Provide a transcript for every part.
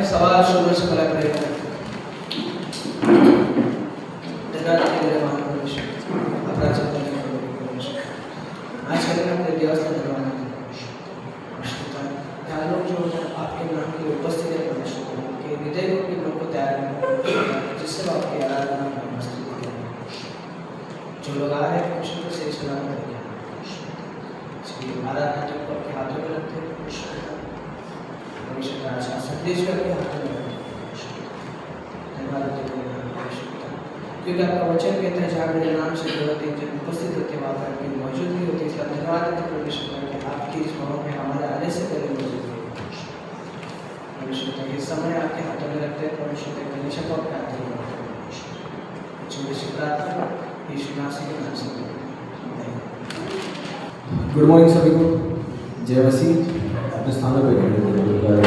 सवाल शुरू से कला करेगा धन्यवाद के लिए महान परमेश्वर अपराध करने के लिए परमेश्वर आज के दिन अपने देवस्थान धन्यवाद यहाँ लोग जो आपके नाम के लिए उपस्थित है परमेश्वर के हृदय रूपी लोग को तैयार है जिससे वो आपकी आराधना में मस्ती करें जो लोग आ रहे हैं परमेश्वर को सही सलाह करेंगे आराधना जब आपके हाथों में रखते हैं परमेश्वर का आशा संदेश करके हाथों में रखते हैं धन्यवाद देते हैं क्योंकि आपका वचन कहता है जहाँ मेरे नाम से दो तीन जन उपस्थित होते हैं वहाँ पर आपकी मौजूदगी होती है इसका धन्यवाद देते हैं परमेश्वर कि आपकी इस भाव में हमारे आने से पहले मौजूद है परमेश्वर का ये समय आपके हाथों में रखते हैं परमेश्वर का हमेशा को आपके हाथों में रखते हैं छोटी सी प्रार्थना यीशु मसीह के नाम से गुड मॉर्निंग सभी को जय मसीह अपने स्थानों पर खड़े होकर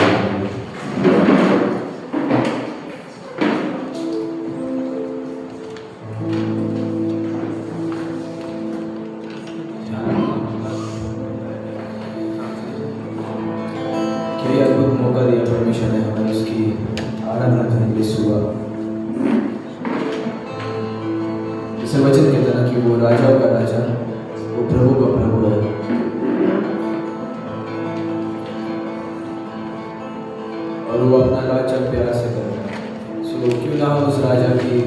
क्या अद्भुत मौका दिया परमेश्वर ने हमें उसकी आराधना करने के लिए सुबह जैसे वचन कहता ना कि वो राजाओं का राजा वो प्रभु का प्रभु है और वो अपना राज प्यारा से करे सो क्यों ना हम उस राजा की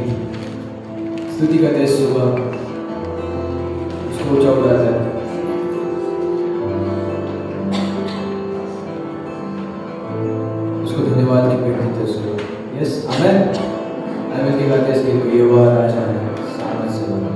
स्तुति करते हैं सुबह उसको ऊंचा उड़ाते हैं उसको धन्यवाद की भेंट देते हैं सुबह यस आमेन आमेन की गाते हैं इसके ये हुआ राजा है सामने से बना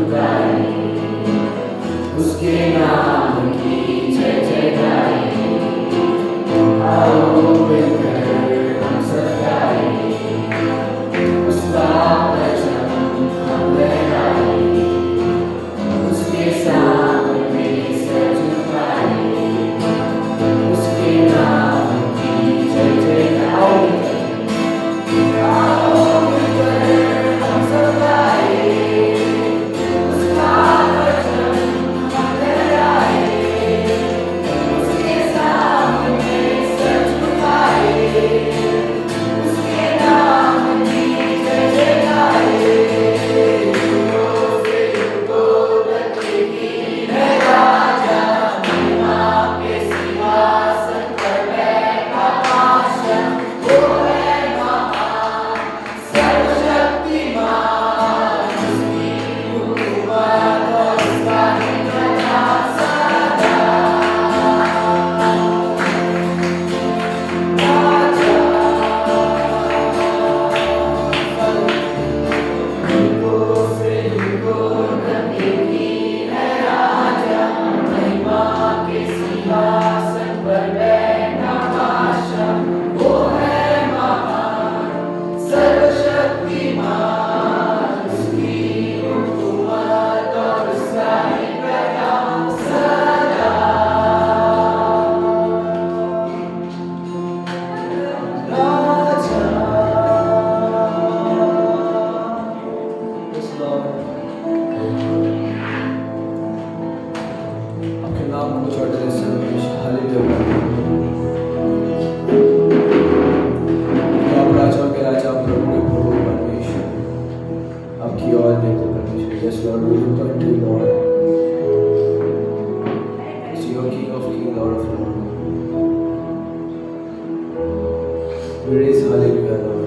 झुकाई, उसके नाम की जय जय गाई। आओ मिलकर हम सब गाएं, उसका वचन हम लहराएं, उसके सामने सर झुकाए, उसके नाम की जय जय गाई। आओ मिलकर हम सब गाएं, उसका वचन हम लहराएं, उसके सामने सर झुकाए, उसके नाम की जय जय गाए। युगों से युगों तक की है राजा, महिमा के सिंहासन पर बैठा पाशाह। वो है महान सर्वशक्तिमान, उसकी हुकूमत और उसका है प्रताप सदा। राजा युगों से युगों तक की है राजा, महिमा के सिंहासन पर बैठा पाशाह। वो है महान सर्वशक्तिमान, उसकी हुकूमत और उसका है प्रताप सदा। राजा Yes, Lord. आपके नाम को चढ़ते समय हालेलुया। आप राजाओं के राजा, प्रभु के प्रभु परमेश्वर, आपकी और देखते परमेश्वर। Yes, Lord, we look unto you, Lord. It's your King of Kings, Lord of Lords. We raise hallelujah, Lord.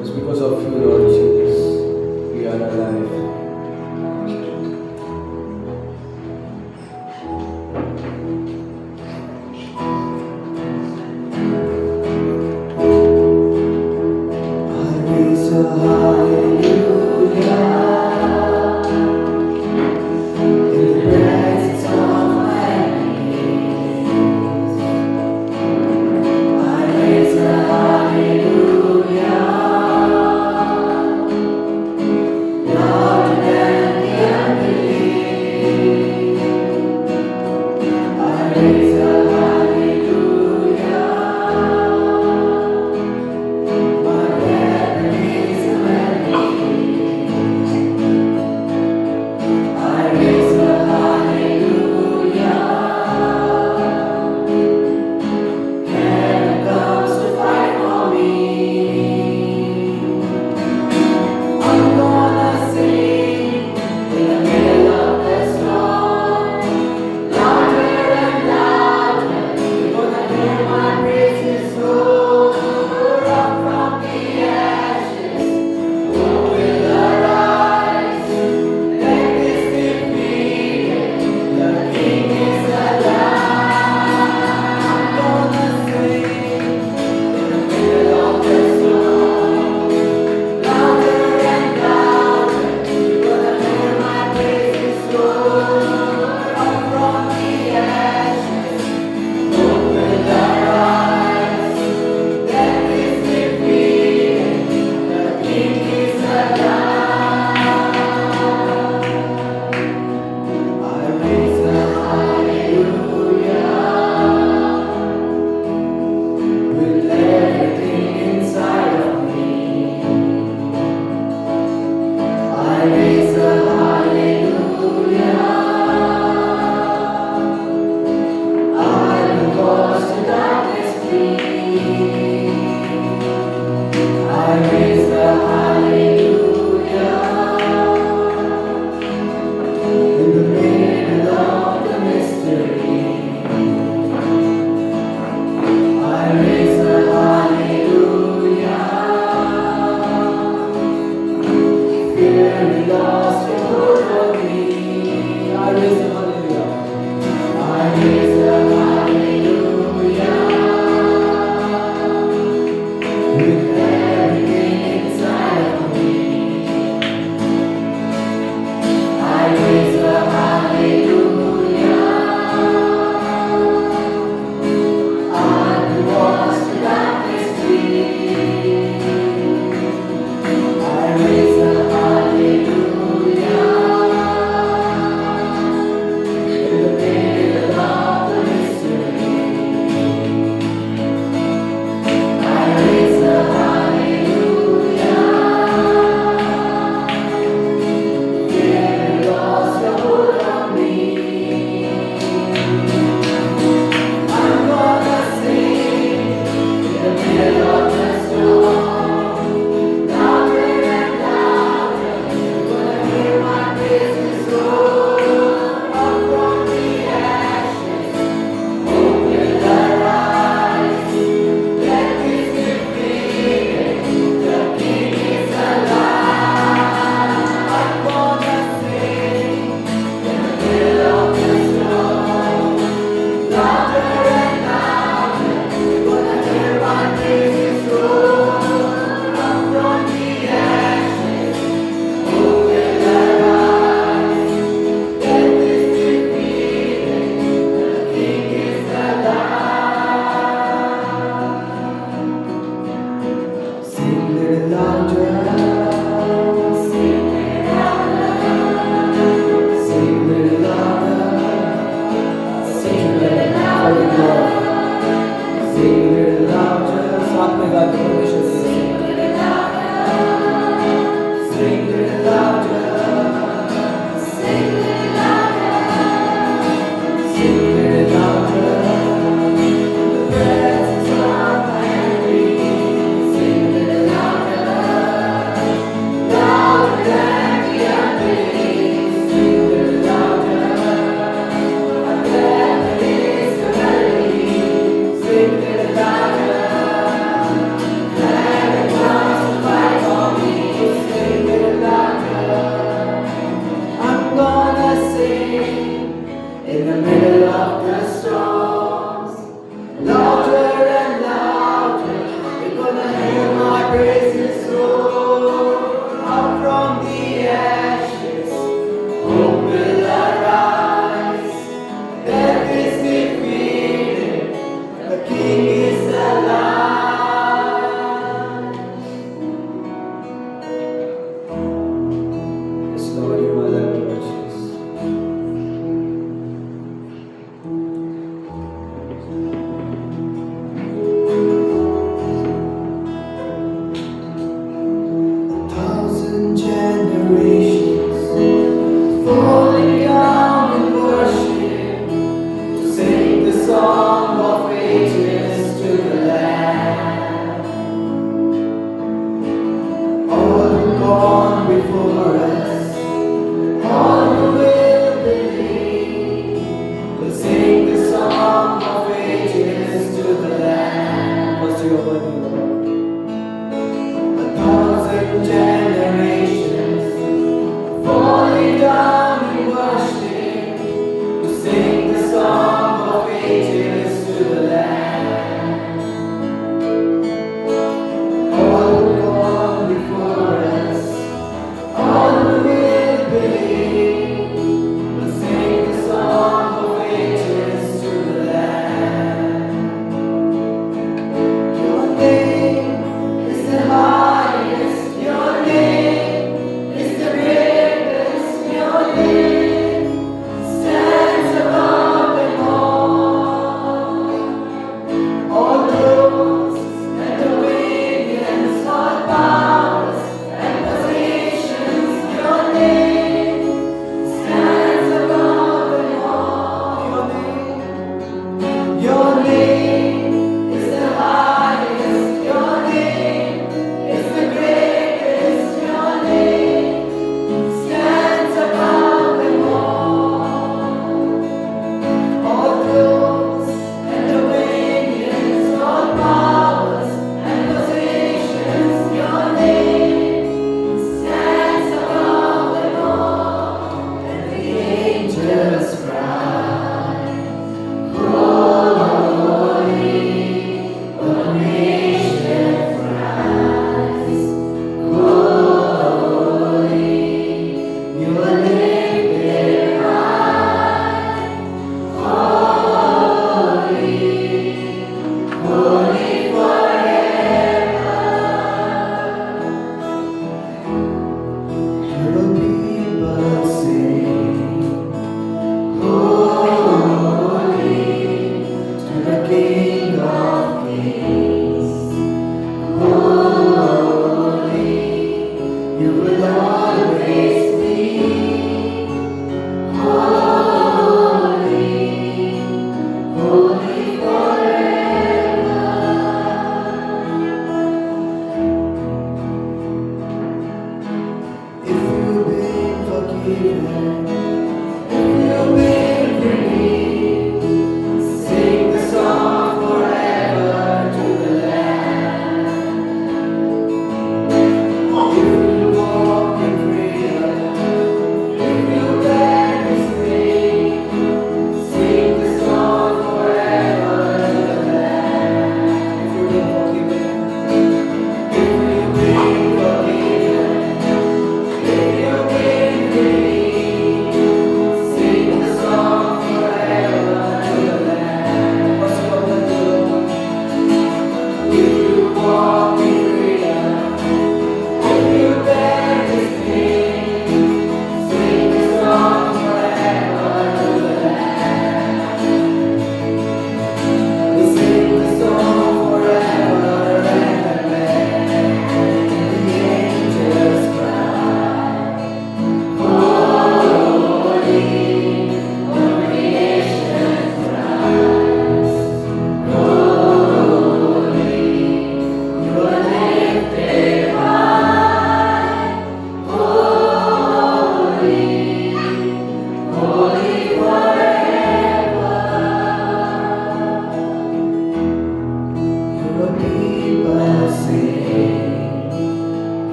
It's because of you, Lord Jesus, we are alive. I raise a all who've gone before us, all who will believe, will sing the song of ages to the Lamb. First you are worthy, Lord. 1,000 generations falling down in worship to sing the song of ages to the Lamb. All who gone before us, all who will believe,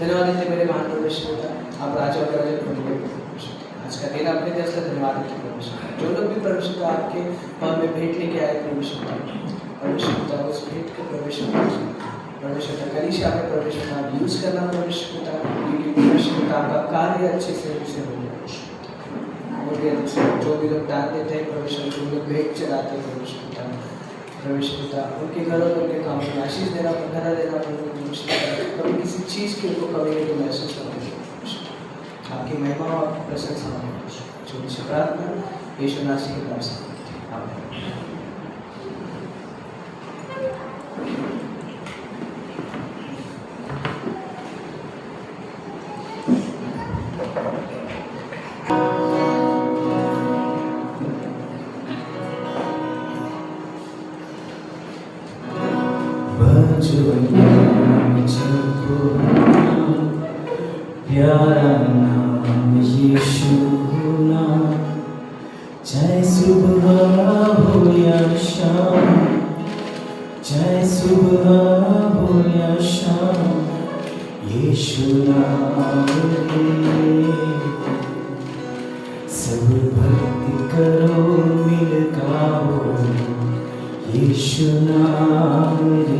धन्यवाद देते मेरे महान परमेश्वर, आप राजा और राजा प्रभु के परमेश्वर। आज का दिन आपने दिया इसलिए धन्यवाद देते परमेश्वर। जो लोग भी परमेश्वर आपके भवन में भेंट लेके आए परमेश्वर उस भेंट के परमेश्वर कलीसिया में परमेश्वर आप यूज करना परमेश्वर आपका कार्य अच्छे से हो जो भी लोग दान देते हैं परमेश्वर, जो लोग भेंट चढ़ाते हैं परमेश्वर उनके घरों में उनके काम में आशीष देना बंधना देना कभी किसी चीज़ की उनको कभी नहीं महसूस करना आपकी महिमा और प्रशंसा जो मुझे प्रार्थना यीशु नाम के नाम से प्यारा नाम यीशु नाम, चाहे सुबह हो या शाम, चाहे सुबह हो या शाम, यीशु नाम रे। सब भक्ति करो मिल गाओ, यीशु नाम रे।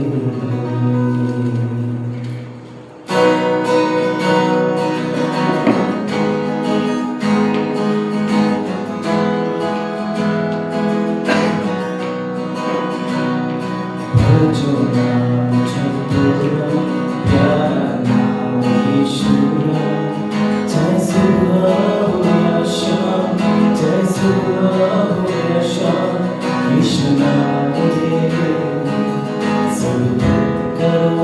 Karo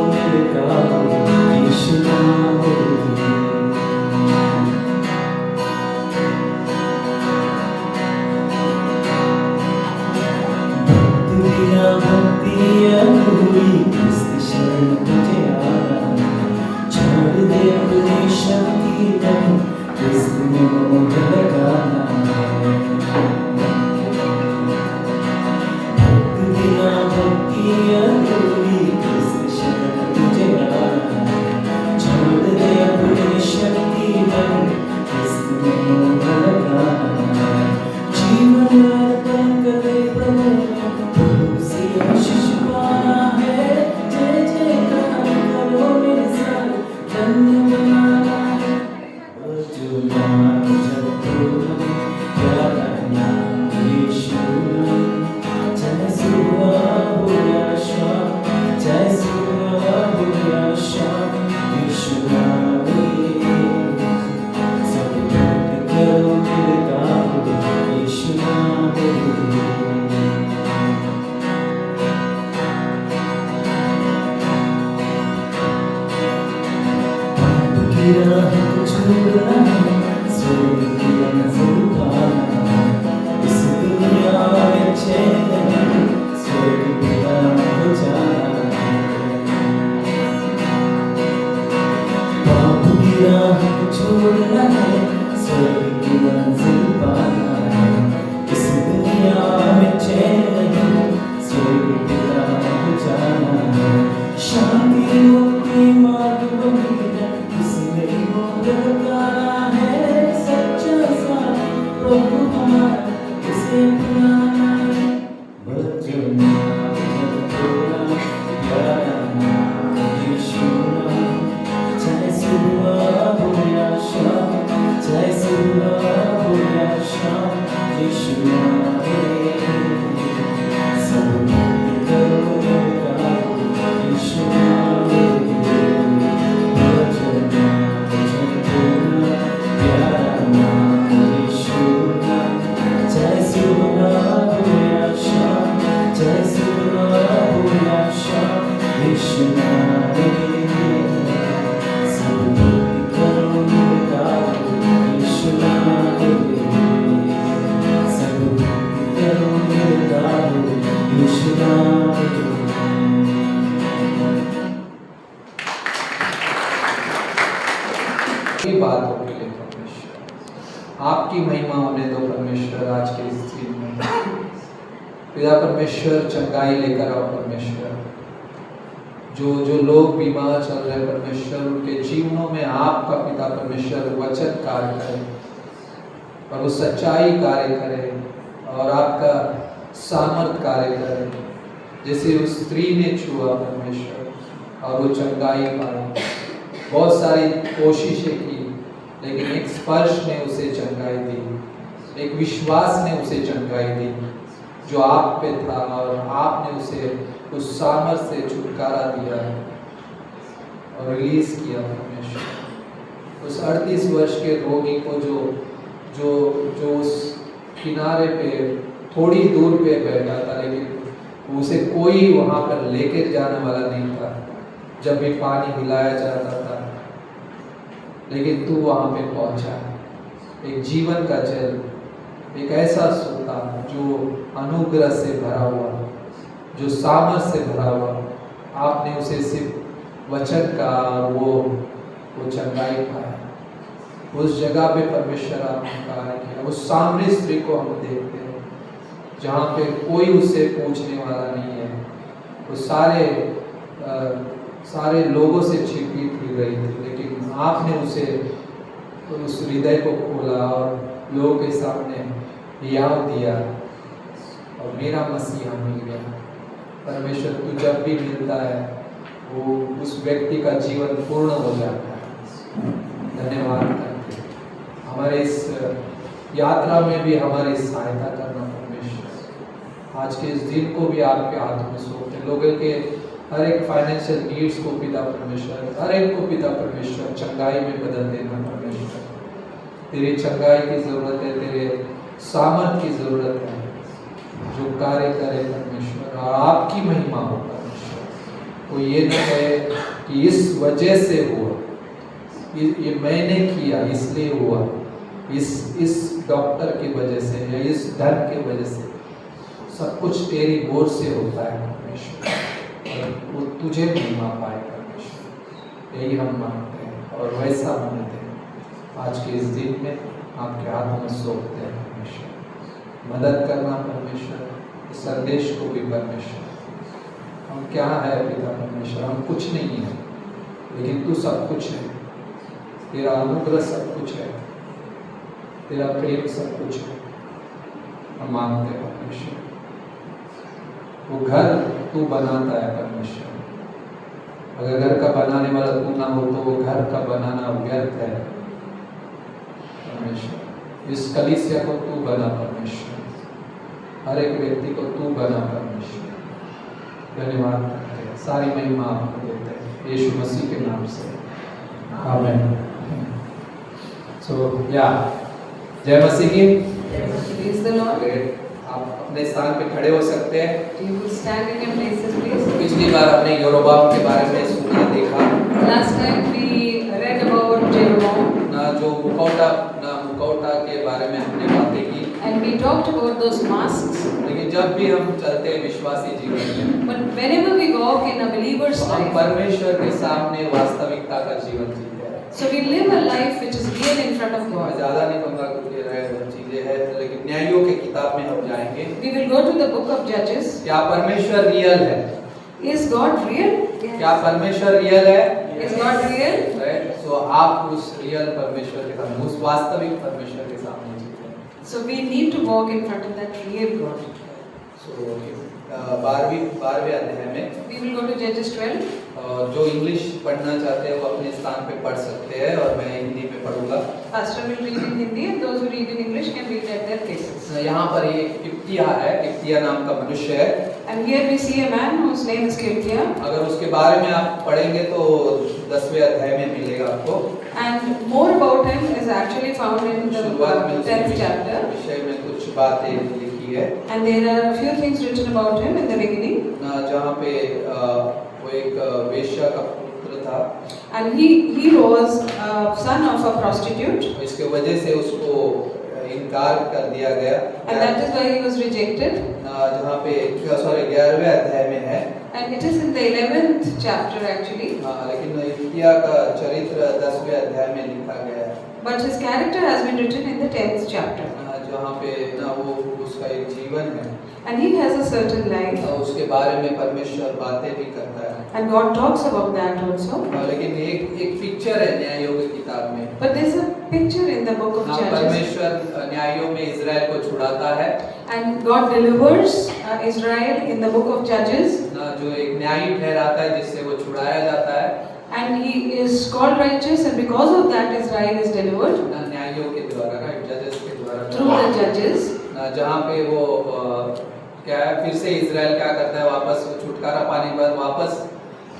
महिमा होने दो परमेश्वर आज के इस दिन में। पिता परमेश्वर चंगाई लेकर आओ परमेश्वर। जो लोग बीमार चल रहे हैं परमेश्वर, उनके जीवनों में आपका पिता परमेश्वर वचन कार्य करे और वो सच्चाई कार्य करे और आपका सामर्थ कार्य करे, जैसे उस स्त्री ने छुआ परमेश्वर और वो चंगाई पाई। बहुत सारी कोशिशें की लेकिन एक स्पर्श ने उसे चंगाई दी, एक विश्वास ने उसे चंगाई दी जो आप पे था और आपने उसे उस सामर्थ से छुटकारा दिया और रिलीज किया परमेश्वर। उस 38 वर्ष के रोगी को जो उस किनारे पे थोड़ी दूर पे बैठा था, लेकिन उसे कोई वहां पर लेकर जाने वाला नहीं था जब भी पानी हिलाया जाता था, लेकिन तू वहां पे पहुंचा। एक जीवन का जल, एक ऐसा सोता जो अनुग्रह से भरा हुआ, जो सामर्थ से भरा हुआ, आपने उसे सिर्फ वचन का और वो चंगाई पाया। उस जगह पे परमेश्वर आपने कार्य किया। उस सामरी स्त्री को हम देखते हैं जहाँ पे कोई उसे पूछने वाला नहीं है, वो सारे लोगों से छिपी फिर रही थी, लेकिन आपने उसे उस हृदय को खोला और लोगों के सामने याद दिया और मेरा मसीहा मिल गया। परमेश्वर तू जब भी मिलता है वो उस व्यक्ति का जीवन पूर्ण हो जाता है। धन्यवाद करते हैं। हमारे इस यात्रा में भी हमारी सहायता करना परमेश्वर। आज के इस दिन को भी आपके हाथों में सौंपते हैं। लोगों के हर एक फाइनेंशियल नीड्स को पिता परमेश्वर, हर एक को पिता परमेश्वर चंगाई में बदल देना परमेश्वर। तेरी चंगाई की जरूरत है, तेरे सामर्थ की जरूरत है जो कार्य करे परमेश्वर और आपकी महिमा हो परमेश्वर। कोई ये न कहे कि इस वजह से हुआ, ये मैंने किया इसलिए हुआ, इस डॉक्टर की वजह से या इस धन की वजह से। सब कुछ तेरी ओर से होता है परमेश्वर और वो तुझे महिमा पाए परमेश्वर। यही हम मांगते हैं और वैसा होने दें। आज के इस दिन में आपके हाथों में सौंपते हैं परमेश्वर। मदद करना परमेश्वर, इस संदेश को भी परमेश्वर। हम क्या है पिता परमेश्वर, हम कुछ नहीं है लेकिन तू सब कुछ है। तेरा अनुग्रह सब कुछ है, तेरा प्रेम सब कुछ है। हम मांगते हैं परमेश्वर, वो घर तू बनाता है परमेश्वर। अगर घर का बनाने वाला तू ना हो तो वो घर का बनाना व्यर्थ है परमेश्वर। इस कलीसिया को तू बना परमेश्वर, हर एक व्यक्ति को तू बना परमेश्वर। धन्यवाद करते हैं, सारी महिमा आपको देते हैं यीशु मसीह के नाम से, आमीन। सो या जय मसीह की। Praise the Lord. आप अपने स्थान पे खड़े हो सकते हैं। You will stand in your places, please. पिछली बार हमने योरोबाम के बारे में सुना देखा। Last time we read about Jeroboam. जो मुखौटा के बारे में हमने बातें की। And we talked about those masks. लेकिन जब भी हम चलते हैं विश्वासी जीवन में, But whenever we walk in a believer's तो हम life, परमेश्वर के सामने वास्तविकता का जीवन जीते हैं। so we live a life which is real in front of मैं God. ज़्यादा नहीं कहूँगा क्योंकि चीज़ें हैं, लेकिन न्यायों के किताब में हम जाएंगे। We will go to the book of Judges. क्या परमेश्वर रियल है? Is God real? क्या परमेश्वर रियल है? Is God real? राइट। सो आप उस रियल परमेश्वर के सामने, उस वास्तविक परमेश्वर के सामने जीते हैं। So we need to walk in front of that real God. सो 12वें अध्याय में We will go to Judges 12. जो इंग्लिश पढ़ना चाहते हैं वो अपने स्थान पे पढ़ सकते हैं और मैं हिंदी में पढ़ूंगा। Pastor will read in Hindi and those who read in English can read at their places. यहाँ पर ये किप्तिया है, किप्तिया नाम का मनुष्य है। And here we see a man whose name is Kirtia. अगर उसके बारे में आप पढ़ेंगे तो 10वें अध्याय में मिलेगा आपको। And more about him is actually found in the शुरुआत में 10th chapter. विषय में कुछ बातें लिखी है। And there are a few things written about him in the beginning. जहाँ पे वो एक वेश्या का पुत्र था। And he was a son of a prostitute. इसके वजह से उसको इनकार कर दिया गया। And that is why he was rejected. जहाँ पे 11वें अध्याय में है। And it is in the 11th chapter actually. लेकिन किप्तिया का चरित्र 10वें अध्याय में लिखा गया है। but his character has been written in the 10th chapter. जहाँ पे ना वो उसका एक जीवन है And he has a certain life, और उसके बारे में परमेश्वर बातें भी करता है। and God talks about that also. लेकिन एक पिक्चर है न्यायों की किताब में। But there's a picture in the book of Judges, परमेश्वर न्यायों में इजराइल को छुड़ाता है and God delivers Israel in the book of Judges, ना, जो एक न्यायी ठहराता है जिससे वो छुड़ाया जाता है and he is called righteous, and because of that Israel is delivered ना, न्यायों के द्वारा, राइट, जजेस के द्वारा, through the judges. ना, जहाँ पे वो क्या है, फिर से इजराइल क्या करता है, वापस वो छुटकारा पाने के बाद वापस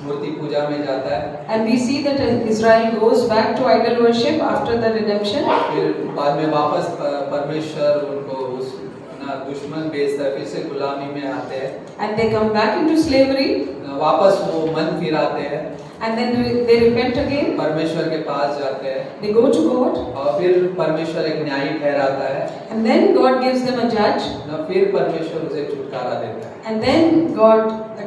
मूर्ति पूजा में जाता है। And we see that Israel goes back to idol worship after the redemption. फिर बाद में वापस परमेश्वर उनको उस ना दुश्मन बेचता है, फिर से गुलामी में आते हैं, And they come back into slavery, वापस वो मन फिराते हैं, and then they repent again. परमेश्वर के पास जाते हैं They go to God, और फिर परमेश्वर एक न्यायी ठहराता है and then God gives them a judge, ना, फिर परमेश्वर उसे छुटकारा देता है। and then God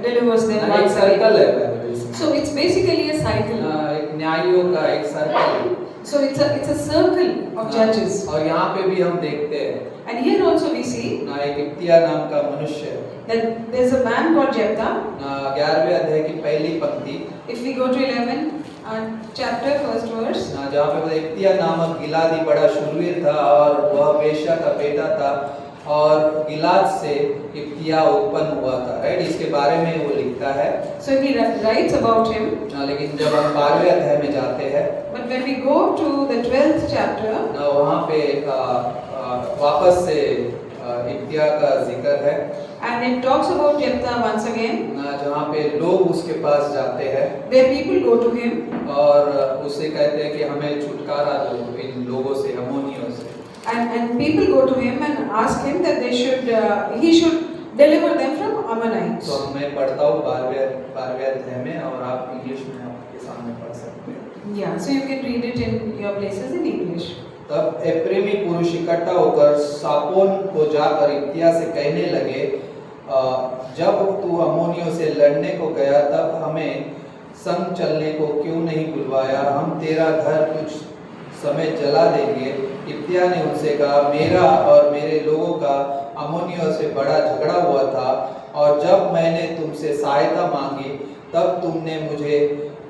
delivers them ना, एक once सर्कल again. है पहले इसमें। So it's basically a cycle. ना, एक न्यायियों का एक circle So it's a circle of judges. और यहाँ पे भी हम देखते हैं And here also we see ना, एक इब्तिया नाम का मनुष्य that there's a man called Jephthah. ना, 11वें अध्याय की पहली पंक्ति If we go to 11 chapter, first verse, ना, जहाँ पे इब्तिया नामक गिलादी बड़ा शूरवीर था और वह बेशा का बेटा था और गिलाद से इब्तिया उत्पन्न हुआ था, राइट, इसके बारे में वो लिखता है। so he writes about him. ना, लेकिन जब हम 12वें अध्याय में जाते हैं But when we go to the 12th chapter, ना, वहाँ पे वापस से इब्तिया का जिक्र है and it talks about Jephthah once again, ना, जहाँ पे लोग उसके पास जाते हैं where people go to him और उससे कहते हैं कि हमें छुटकारा दो इन लोगों से, अमोनियों से। and people go to him and ask him that he should deliver them from Ammonites. तो मैं पढ़ता हूँ 12वें अध्याय में और आप इंग्लिश में आपके सामने पढ़ सकते हैं। Yeah, so you can read it in your places in English. तब एप्रेमी पुरुष इकट्ठा होकर सापोन को जाकर इब्तिया से कहने लगे, जब तू अम्मोनियों से लड़ने को गया तब हमें संग चलने को क्यों नहीं बुलवाया, हम तेरा घर कुछ समय जला देंगे। इब्तिया ने उनसे कहा, मेरा और मेरे लोगों का अम्मोनियों से बड़ा झगड़ा हुआ था और जब मैंने तुमसे सहायता मांगी तब तुमने मुझे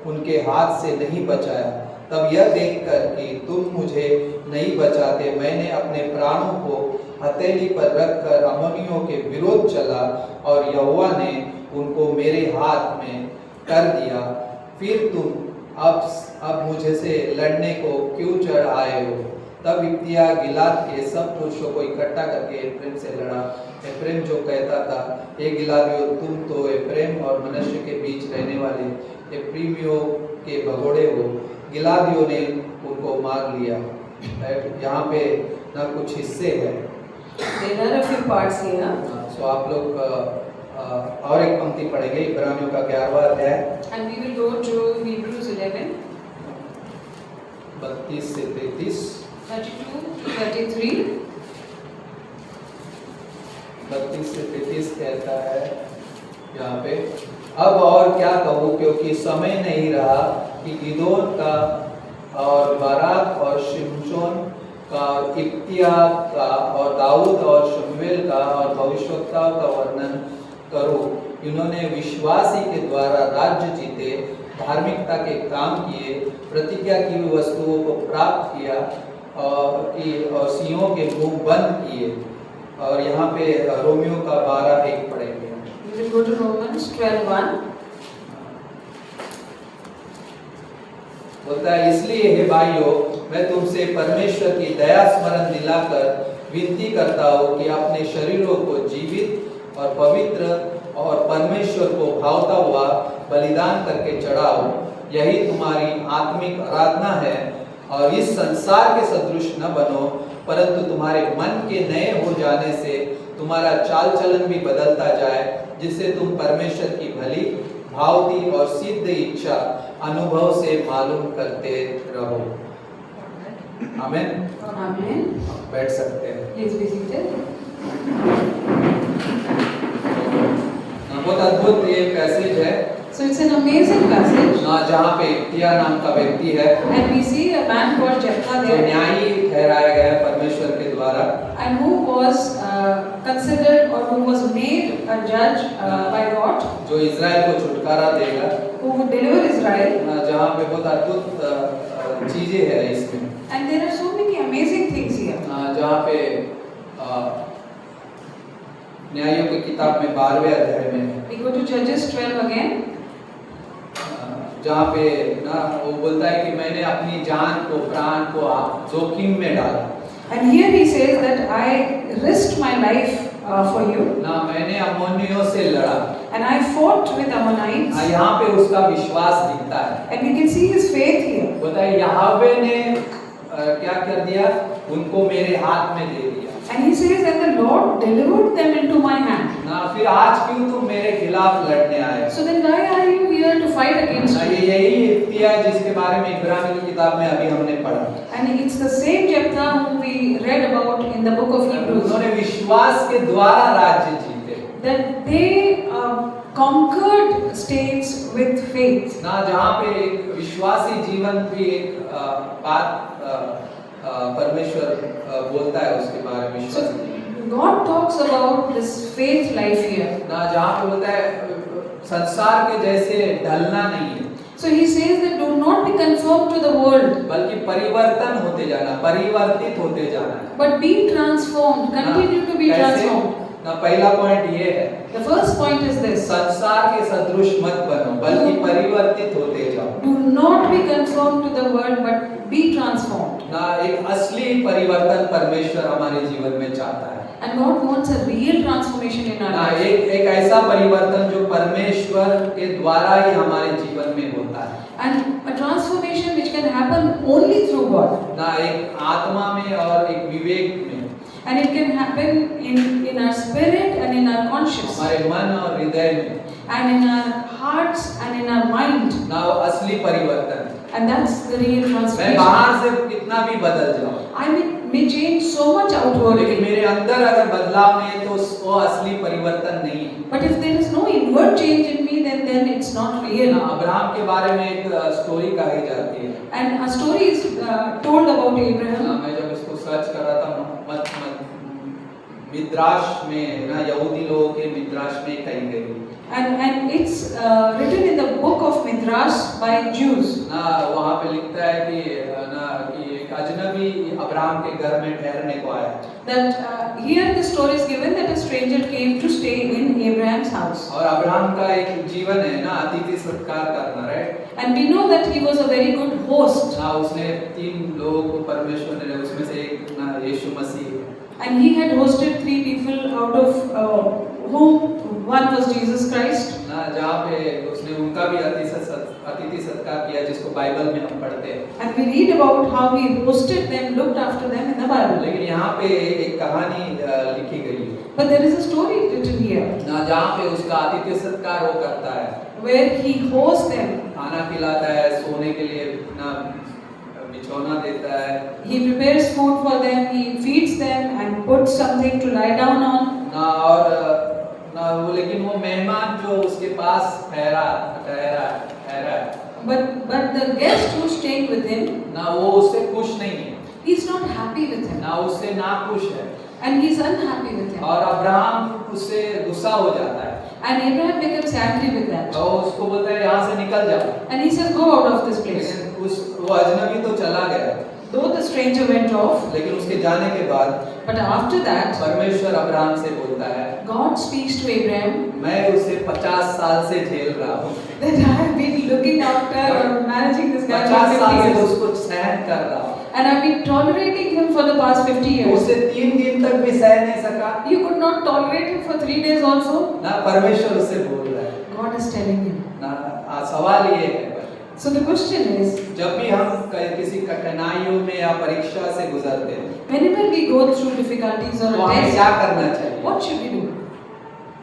उनके हाथ से नहीं बचाया। तब यह देखकर कि तुम मुझे नहीं बचाते, मैंने अपने प्राणों को हथेली पर रखकर अम्मोनियों के विरोध चला और यहोवा ने उनको मेरे हाथ में कर दिया। फिर तुम अब मुझे से लड़ने को क्यों चढ़ आए हो? तब इब्तिया गिलाद के सब पुरुषों को इकट्ठा करके एफ्रेम से लड़ा। एफ्रेम जो कहता था, हे गिलादियों, तुम तो एफ्रेम और मनश्शे के बीच रहने वाले एफ्रीमियों के भगोड़े हो। गिलादियों ने उनको मार लिया। यहाँ पे ना कुछ हिस्से हैं। There are a few parts here. सो आप लोग और एक पंक्ति पढ़ेंगे, इब्रानियों का 11वां अध्याय And we will go to Hebrews 11, 32 से 33। 32 to 33. 32 से 33 कहता है यहाँ पे, अब और क्या कहूँ, क्योंकि समय नहीं रहा कि गिदोन का और बाराक और शिमशोन का, इब्तिया का और दाऊद और शमूएल का और भविष्यवक्ताओं का वर्णन करूँ। इन्होंने विश्वासी के द्वारा राज्य जीते, धार्मिकता के काम किए, प्रतिज्ञा की हुई वस्तुओं को प्राप्त किया और सिंहों के मुंह बंद किए। और यहाँ पे रोमियो का 12:1 पढ़ेंगे। We will go to Romans 12:1. बोलता है, इसलिए हे भाइयों, मैं तुमसे परमेश्वर की दया स्मरण दिलाकर विनती करता हूँ कि अपने शरीरों को जीवित और पवित्र और परमेश्वर को भावता हुआ बलिदान करके चढ़ाओ, यही तुम्हारी आत्मिक आराधना है। और इस संसार के सदृश न बनो, परंतु तुम्हारे मन के नए हो जाने से तुम्हारा चाल चलन भी बदलता जाए, जिससे तुम परमेश्वर की भली, भावती और सिद्ध इच्छा अनुभव से मालूम करते रहो। आमीन। Amen. बैठ सकते हैं। Please be seated. बहुत अद्भुत ये पैसेज है। So So it's an amazing passage. ना जहाँ पे इत्तिया नाम का व्यक्ति है And we see a man called Jephthah जो there, न्यायी ठहराया गया है परमेश्वर के द्वारा, and who was considered or who was made a judge by God, जो इजराइल को छुटकारा देगा। who would deliver Israel. जहाँ पे बहुत अद्भुत चीजें हैं इसमें, And there are so many amazing things here. जहाँ पे न्यायों की किताब में 12वें अध्याय में We go to Judges 12 again. जहाँ पे ना वो बोलता है कि मैंने अपनी जान को, प्राण को जोखिम में डाला। And here he says that I risked my life for you, ना मैंने अम्मोनियों से लड़ा। and I fought with Ammonites. यहाँ पे उसका विश्वास दिखता है। And we can see his faith here. बोलता है यहोवा ने क्या कर दिया, उनको मेरे हाथ में दे दिया। And he says that the Lord delivered them into my hand. ना फिर आज क्यों तुम मेरे खिलाफ लड़ने आए? So then why are you here to fight against ना me? ये यही इत्तिया है जिसके बारे में इब्रानी की किताब में अभी हमने पढ़ा। And it's the same Jephthah whom we read about in the book of Hebrews. उन्होंने विश्वास के द्वारा राज्य जीते। That they conquered states with faith. ना जहाँ पे एक विश्वासी जीवन की एक बात परमेश्वर बोलता है उसके बारे में So विश्वासी जीवन। God talks about this faith life here. ना जहाँ पे बोलता है संसार के जैसे ढलना नहीं है, So he says that do not be conformed to the world, बल्कि परिवर्तन होते जाना, परिवर्तित होते जाना है। but be transformed. Continue to be कैसे? transformed. ना पहला पॉइंट ये है, The first point is this: संसार के सदृश मत बनो, बल्कि परिवर्तित होते जाओ। do not be conformed to the world, but be transformed. ना एक असली परिवर्तन परमेश्वर हमारे जीवन में चाहता है। And God wants a real transformation in our ना life. एक ऐसा परिवर्तन जो परमेश्वर के द्वारा ही हमारे जीवन में होता है। And a transformation which can happen only through God. ना एक आत्मा में और एक विवेक में, And it can happen in our spirit and in our conscience. हमारे मन और हृदय में, And in our hearts and in our mind. ना वो असली परिवर्तन। And that's the real मैं transformation. बाहर से कितना भी बदल जाऊं, I may change so much outwardly. लेकिन मेरे अंदर अगर बदलाव नहीं है तो वो असली परिवर्तन नहीं है। But if there is no inward change in me, then it's not real. ना अब्राहम के बारे में एक स्टोरी कही जाती है। And a story is told about Abraham. मैं जब इसको सर्च कर रहा था मिद्राश में, ना यहूदी लोगों के मिद्राश में कही गई। And it's written in the book of Midrash by Jews. ना वहाँ पे लिखता है कि एक अजनबी अब्राहम के घर में ठहरने को आया। That here the story is given that a stranger came to stay in Abraham's house. और अब्राहम का एक जीवन है ना अतिथि सत्कार करना, right? And we know that he was a very good host. ना उसने 3 लोगों को परमेश्वर ने, उसमें से एक ना यीशु मसीह, And he had hosted 3 people out of whom one was Jesus Christ. ना जहाँ पे उसने उनका भी अतिथि सत्कार किया जिसको बाइबल में हम पढ़ते हैं। And we read about how he hosted them, looked after them in the Bible. लेकिन यहाँ पे एक कहानी लिखी गई है But there is a story written here ना जहाँ पे उसका अतिथि सत्कार वो करता है, where he hosts them. खाना खिलाता है, सोने के लिए ना बिछौना देता है, He prepares food for them, he feeds them and puts something to lie down on. ना और ना वो, लेकिन वो मेहमान जो उसके पास ठहरा है But the guest who's staying with him, ना वो उससे खुश नहीं है, he's not happy with him. ना उससे नाखुश है, And he's unhappी with him. और अब्राहम उससे गुस्सा हो जाता है And Abraham becomes angry with that. और उसको बोलता है यहाँ से निकल जाओ। And he says, go out of this place. लेकिन वो अजनबी तो चला गया, Though the stranger went off, लेकिन उसके जाने के बाद but after that, परमेश्वर अब्राहम से बोलता है, God speaks to Abraham मैं उसे 50 साल से झेल रहा हूँ, that I have been looking after or managing this guy 50 for साल 50 से years. उसको सहन कर रहा हूँ, And I've been tolerating him for the past 50 years. उसे 3 दिन तक भी सह नहीं सका। You could not tolerate him for 3 days also? ना परमेश्वर उससे बोल रहा है, God is telling him. ना सवाल ये है, So the question is, जब भी हम किसी कठिनाइयों में या परीक्षा से गुजरते हैं whenever we go through difficulties or तो a हमें test, क्या करना चाहिए? what should we do?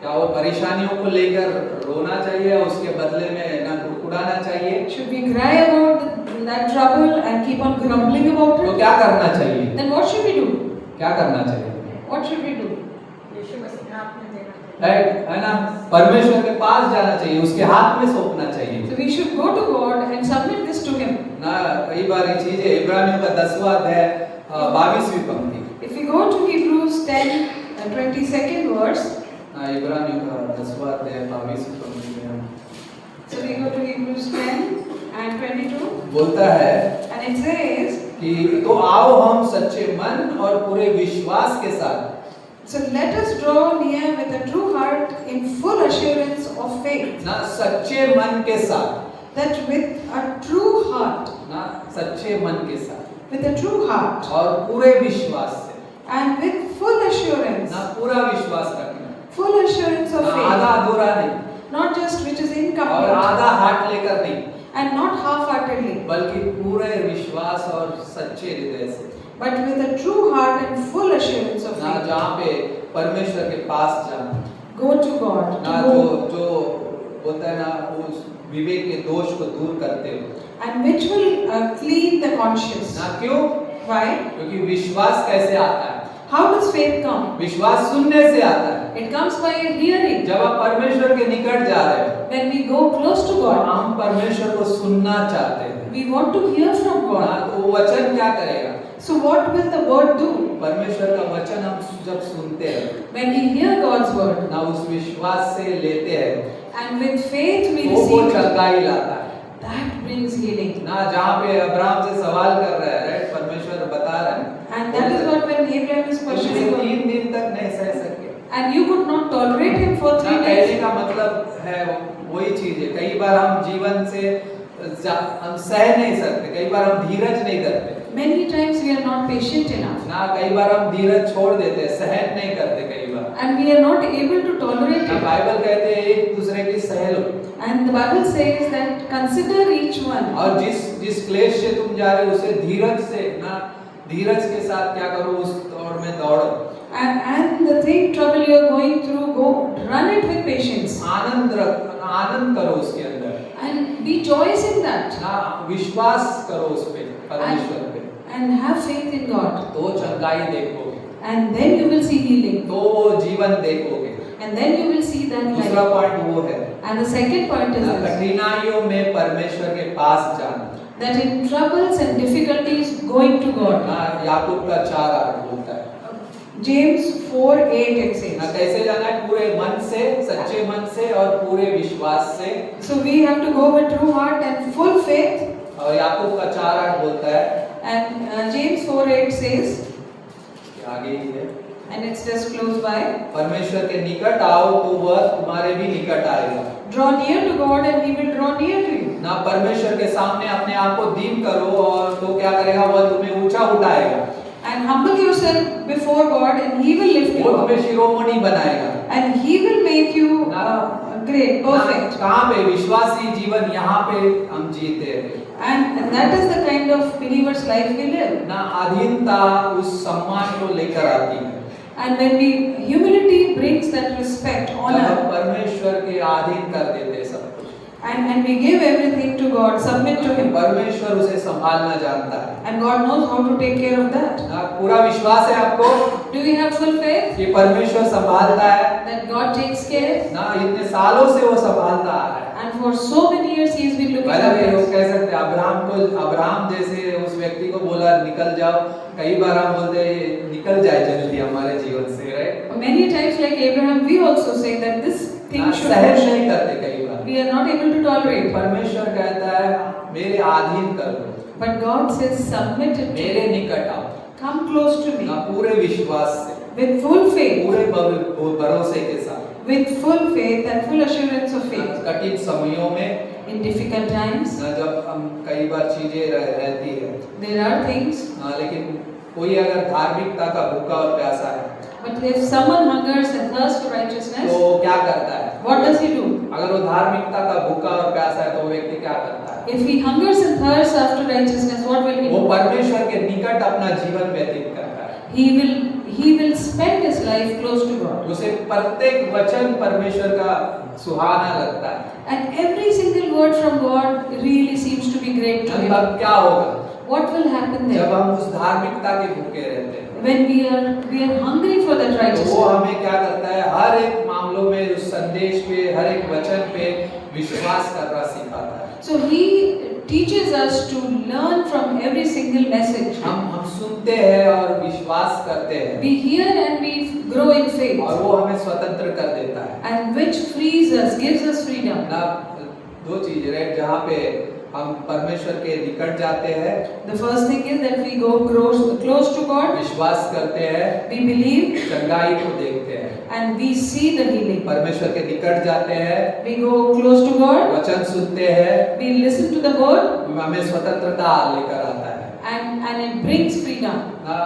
क्या वो परेशानियों को लेकर रोना चाहिए या उसके बदले में ना कुड़कुड़ाना चाहिए? Should we cry about that trouble and keep on grumbling about तो it? क्या करना चाहिए? Then what should we do? क्या करना चाहिए? What should we do? यीशु मसीह ने आपने देना चाहिए। राइट, है ना? परमेश्वर के पास जाना चाहिए, उसके हाथ में सौंपना चाहिए So we should go to God and submit this to Him. ना। कई बार ये चीज है, इब्रानियों का 10वां अध्याय 22वीं पंक्ति, If we go to Hebrews 10, 22nd verse, इब्रानियों का 10वां अध्याय 22वीं पंक्ति में हम so we go to Hebrews 10 and 22, बोलता है and it says, कि तो आओ हम सच्चे मन और पूरे विश्वास के साथ so let us draw near with a true heart in full assurance of faith, ना, सच्चे मन के साथ that with a true heart, ना, सच्चे मन के साथ with a true heart, और पूरे विश्वास से and with full assurance, ना, पूरा विश्वास रखना, full assurance of ना, आधा faith, अधूरा नहीं not just which is और incomplete, आधा हाथ लेकर नहीं, and not half-heartedly, बल्कि पूरे विश्वास और सच्चे हृदय से but with a true heart and full assurance of ना, faith. जहाँ पे परमेश्वर के पास जाना Go to God. ना, To जो go, जो होता है ना, उस विवेक के दोष को दूर करते हो and which will clean the conscience. ना। क्यों? Why? क्योंकि विश्वास कैसे आता है? How does faith come? विश्वास सुनने से आता है। It comes by hearing. जब आप परमेश्वर के निकट जा रहे हो When we go close to तो God, हम परमेश्वर को सुनना चाहते हैं we want to hear from ना, God. तो वो वचन क्या करेगा? So what will the word do? परमेश्वर का वचन हम जब सुनते हैं When we hear God's word ना, उस विश्वास से लेते हैं and with faith we तो वो receive it, चंगाई लाता है that brings healing. ना। जहाँ पे अब्राहम से सवाल कर रहा है, राइट, परमेश्वर बता रहा है And that is what when Abraham is तुम questioning God, 3 दिन तक नहीं सह सके and you could not tolerate him for ना। 3 कहने days. का मतलब है वही चीज है, कई बार हम जीवन से हम सह नहीं सकते, कई बार हम धीरज नहीं करते Many times we are not patient enough, ना, कई बार हम धीरज छोड़ देते हैं, सहन नहीं करते कई बार and we are not able to tolerate ना। it. बाइबल कहते हैं एक दूसरे की सह लो, And the Bible says that consider each one. और जिस क्लेश से तुम जा रहे हो उसे धीरज से ना, धीरज के साथ क्या करो, उस दौड़ में दौड़ो, And the thing trouble you are going through, go run it with patience आनंद करो उसके अंदर and be joyous in that ना, विश्वास करो उस पे, परमेश्वर पे, and have faith in God, तो चंगाई देखोगे, and then you will see healing, तो वो जीवन देखोगे। and then you will see that दूसरा life. पॉइंट वो है And the second point is ना, this, कठिनाइयों में परमेश्वर के पास जाना that in troubles and difficulties going to God. ना। याकूब का 4:8 बोलता है James 4:8 it ना, says. कैसे जाना है? पूरे मन से, सच्चे मन से और पूरे विश्वास से। So we have to go with true heart and full faith. और याकूब का 4:8 बोलता है And James 4:8 says, कि आगे ही है, and it's just close by, परमेश्वर के निकट आओ तो वह तुम्हारे भी निकट आएगा draw near to God and He will draw near to you. ना। परमेश्वर के सामने अपने आप को दीन करो और तो क्या करेगा? वह तुम्हें ऊंचा उठाएगा, And humble yourself before God and He will lift you वो up. तुम्हें शिरोमणि बनाएगा And He will make you great, ना। perfect. कहाँ पे? विश्वासी जीवन यहाँ पे हम जीते हैं And that is the kind of believer's life we live. ना। अधीनता उस सम्मान को लेकर आती है, And when humility brings that respect, जब honor, हम परमेश्वर के अधीन कर देते हैं सब कुछ, and we give everything to God, submit to Him. परमेश्वर उसे संभालना जानता है And God knows how to take care of that. ना। पूरा विश्वास है आपको Do we have full faith कि परमेश्वर संभालता है that God takes care? ना। इतने सालों से वो संभालता आ रहा है। And for so many years He has been looking पहले भी after लोग us. कह सकते हैं अब्राहम जैसे उस व्यक्ति को बोला निकल जाओ, कई बार हम बोलते हैं निकल जाए जल्दी हमारे जीवन से, right. Many times, like Abraham, we also say that this thing should सहन be. नहीं करते कई बार। We are not able to tolerate. परमेश्वर कहता है मेरे अधीन कर दो, But God says, submit it to मेरे me. निकट आओ Come close to ना, me पूरे विश्वास से, with full faith, पूरे भरोसे के साथ with full faith and full assurance of ना। faith. कठिन समयों में In difficult times, ना, जब हम कई बार चीजें रहती है there are things, ना, लेकिन कोई अगर धार्मिकता का भूखा और प्यासा है but if someone hungers and thirsts for righteousness, तो क्या करता है? what does he do? अगर वो धार्मिकता का भूखा और प्यासा है तो वो व्यक्ति क्या करता है? If he hungers and thirsts after righteousness, what will he वो do? परमेश्वर के निकट अपना जीवन व्यतीत करता है। He will spend his life close to God. उसे प्रत्येक वचन परमेश्वर का सुहाना लगता है। And every single word from God really seems to be great to him. तब क्या होगा? What will happen जब then? हम उस धार्मिकता के भूखे रहते हैं when we are hungry for that तो वो righteousness. हमें क्या करता है, हर एक मामलों में उस संदेश पे, हर एक वचन पे विश्वास करना सिखाता है। So he teaches us to learn from every single message. हम सुनते हैं और विश्वास करते हैं, We hear and we grow in faith, और वो हमें स्वतंत्र कर देता है and which frees us, gives us freedom. ना। दो चीजें है जहाँ पे हम परमेश्वर के निकट जाते हैं, The first thing is that we go close to God, विश्वास करते हैं, we believe, चंगाई को देखते हैं। and we see the healing. परमेश्वर के निकट जाते हैं, We go close to God, वचन सुनते हैं, we listen to the word, हमें स्वतंत्रता लेकर आता है and it brings freedom. ना।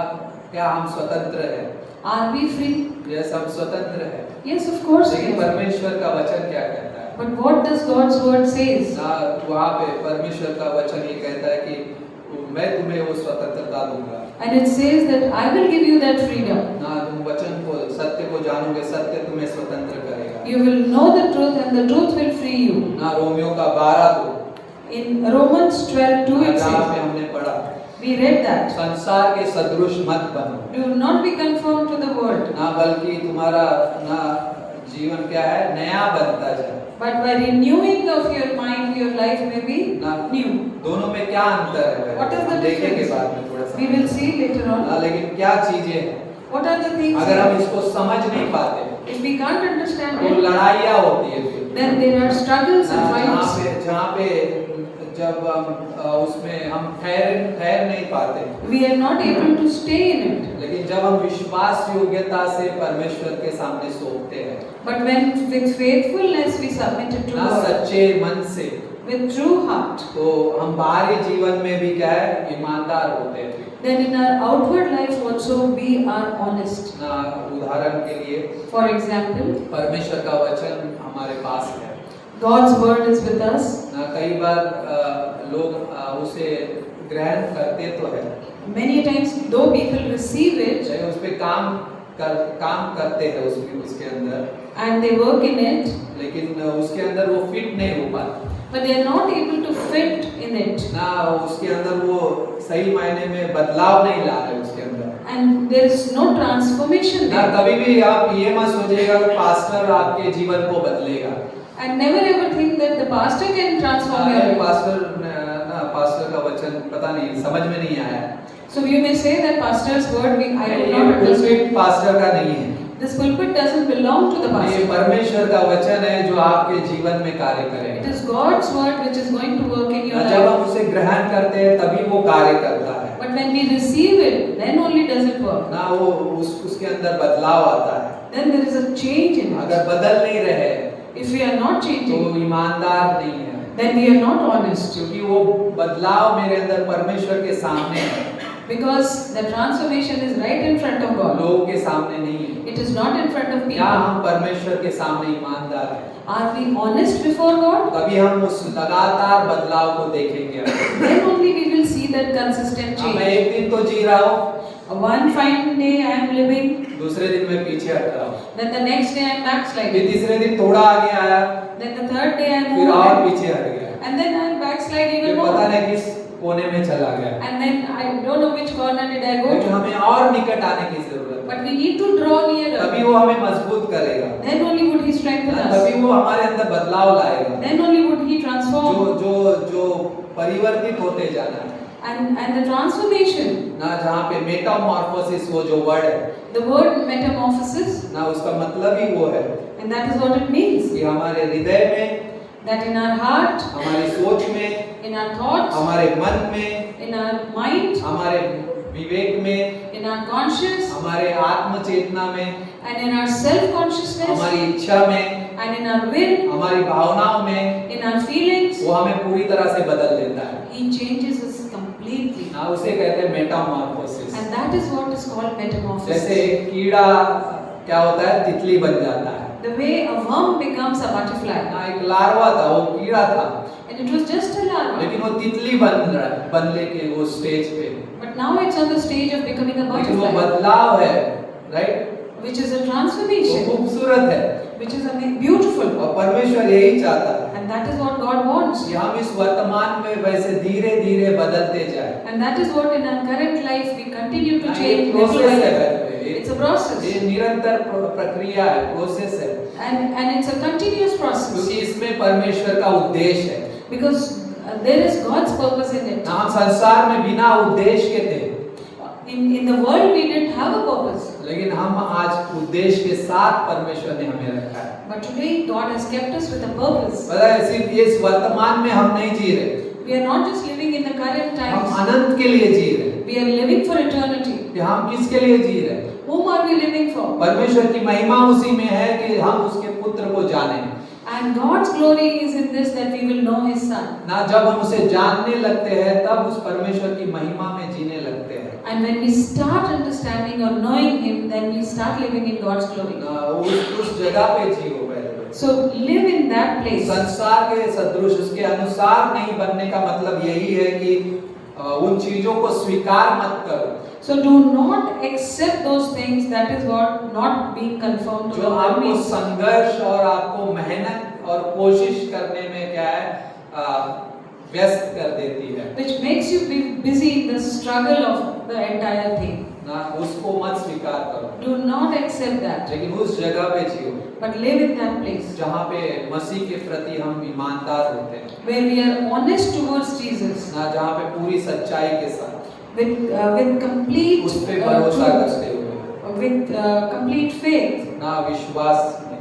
क्या हम स्वतंत्र हैं? Are we free? यस, हम स्वतंत्र हैं। Yes, of course. लेकिन we are. परमेश्वर का वचन क्या कहता है But what does God's word says? ना? वहाँ पे परमेश्वर का वचन ये कहता है कि मैं तुम्हें वो स्वतंत्रता दूंगा, And it says that I will give you that freedom. ना। तुम वचन को, सत्य को जानोगे, सत्य तुम्हें स्वतंत्र करेगा, You will know the truth and the truth will free you. ना। रोमियो का 12:2 In Romans 12:2 it जहाँ पे says, हमने पढ़ा, we read that. संसार के सदृश मत बनो, Do not be conformed to the world, ना, बल्कि तुम्हारा ना जीवन क्या है, नया बनता जाए, but by renewing of your mind, your life may be ना। new. दोनों में क्या अंतर है, What is the देखेंगे difference? बाद में थोड़ा We सा, will see later ना। on. लेकिन क्या चीजें हैं, What are the things? अगर हम इसको समझ नहीं पाते If we can't understand तो it, लड़ाइयाँ होती है फिर, then there are struggles and जहाँ fights. पे जब उसमें हम ठहर नहीं पाते, We are not able to stay in it. लेकिन जब हम विश्वास योग्यता से परमेश्वर के सामने सौंपते हैं, But when with faithfulness we submit it to ना, God, सच्चे मन से, with true heart, तो हम बाहरी जीवन में भी क्या है, ईमानदार होते हैं। then in our outward life also we are honest. ना, उदाहरण के लिए For example, परमेश्वर का वचन हमारे पास है, God's word is with us. ना। कई बार लोग उसे ग्रहण करते तो है, Many times, though people receive it चाहे उस पे काम करते हैं उसके अंदर, and they work in it, लेकिन उसके अंदर वो फिट नहीं हो पाते, but they are not able to fit in it. ना। उसके अंदर वो सही मायने में बदलाव नहीं ला रहे उसके अंदर, And there is no transformation ना। there. कभी भी आप ये मत सोचिएगा कि पास्टर आपके जीवन को बदलेगा, And never ever think that the pastor can transform your life. Pastor का वचन पता नहीं, समझ में नहीं आया, So you may say that pastor's word I could ये not understand. pulpit पास्टर का नहीं है, This pulpit doesn't belong to the ये pastor. परमेश्वर का वचन है जो आपके जीवन में कार्य It करेगा। is God's word which is going to work in your जब हम life. उसे ग्रहण करते हैं तभी वो कार्य करता है, But when we receive it, then only does it work. ना। वो उसके अंदर बदलाव आता है। Then there is a change in अगर it. बदल नहीं रहे If we are not तो changing, ईमानदार नहीं है, then we are not honest. क्योंकि वो बदलाव मेरे अंदर परमेश्वर के सामने है, Because the transformation is right in front of God. लोगों के सामने नहीं है। It is not in front of क्या people. हम परमेश्वर के सामने ईमानदार हैं? Are we honest before God? तभी हम उस लगातार बदलाव को देखेंगे। Then only we will see that consistent हाँ, मैं change. एक दिन तो जी रहा हूँ, One fine day I am living, दूसरे दिन मैं पीछे हट रहा हूँ, then the next day I am फिर backsliding, तीसरे दिन थोड़ा आगे आया, then the third day I am फिर और moving, पीछे हट गया, and then I am backslide फिर even पता more. नहीं किस कोने में चला गया। And then I don't know which corner did I go लेकिन to. हमें और निकट आने की जरूरत है, But we need to draw nearer. तभी वो हमें मजबूत करेगा, Then only would He strengthen तभी us. वो हमारे अंदर बदलाव लाएगा, Then only would He transform. जो परिवर्तित होते जाना है And the transformation, ना। जहाँ पे मेटामॉर्फोसिस वो जो वर्ड है the word metamorphosis, ना, उसका मतलब ही वो है and that is what it means. कि हमारे हृदय में, That in our heart, हमारी सोच में, in our thoughts, हमारे मन में, in our mind, हमारे विवेक में, in our conscience, हमारे आत्म चेतना में, and in our self-consciousness, हमारी इच्छा में, and in our will, हमारी भावनाओं में, in our feelings, वो हमें पूरी तरह से बदल देता है He changes us completely. ना। उसे कहते हैं Metamorphosis. And that is what is called metamorphosis. जैसे एक कीड़ा क्या होता है, तितली बन जाता है The way a worm becomes a butterfly. ना। एक लार्वा था, वो कीड़ा था, And it was just a larva. लेकिन वो तितली बन रहा है, बनने के वो स्टेज पे, But now it's on the stage of becoming a लेकिन वो butterfly, बदलाव है, राइट, which is a वो transformation, खूबसूरत है, which is beautiful. और परमेश्वर यही चाहता है And that is what God wants. कि हम इस वर्तमान में वैसे धीरे धीरे बदलते जाए। And that is what in our current life we continue to ये change. प्रोसेस है, It's a process. ये निरंतर प्रक्रिया है, प्रोसेस है, And it's a continuous process. क्योंकि इसमें परमेश्वर का उद्देश्य है। Because there is God's purpose in it. हम संसार में बिना उद्देश्य के थे, In the world we didn't have a purpose. लेकिन हम आज उद्देश्य के साथ परमेश्वर ने हमें रखा है। But today God has kept us with a purpose. पता है, सिर्फ ये इस वर्तमान में हम नहीं जी रहे, We are not just living in the current हम times. अनंत के लिए जी रहे हैं। We are living for eternity. कि हम किसके लिए जी रहे हैं? Whom are we living for? परमेश्वर की महिमा उसी में है कि हम उसके पुत्र को जाने। And God's glory is in this, that we will know His Son. ना जब हम उसे जानने लगते हैं तब उस परमेश्वर की महिमा में जीने लगते हैं। And when we start understanding or knowing Him, then we start living in God's glory. ना उस जगह पे जियो पहले। So live in that place. संसार के सदृश उसके अनुसार नहीं बनने का मतलब यही है कि उन चीजों को स्वीकार मत करो So do not accept those things. That is what not being conformed to जो the world आपको means. संघर्ष और आपको मेहनत और कोशिश करने में क्या है व्यस्त कर देती है। Which makes you be busy in the struggle of the entire thing. ना उसको मत स्वीकार करो, Do not accept that, लेकिन उस जगह पे जियो but live in that place जहाँ पे मसीह के प्रति हम ईमानदार होते हैं, where we are honest towards Jesus, ना जहाँ पे पूरी सच्चाई के साथ with complete उस पे भरोसा truth, करते हुए, with complete faith ना विश्वास में,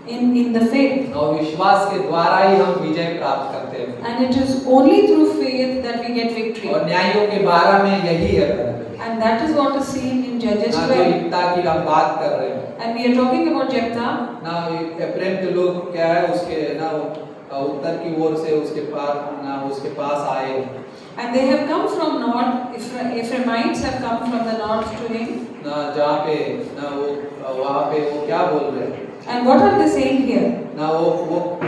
in the faith. और विश्वास के द्वारा ही हम विजय प्राप्त करते हैं। And it is only through faith that we get victory. और न्यायों के 12 में यही है And that is what is seen in Judges ना जो 12. एकता की हम बात कर रहे हैं, And we are talking about Jephthah. ना एफ्रेम के लोग क्या है उसके ना उत्तर की ओर से उसके पास आए, And they have come from north. Ephraimites have come from the north to him. ना जहाँ पे ना वो वहाँ पे वो क्या बोल रहे हैं, And what are they saying here? ना वो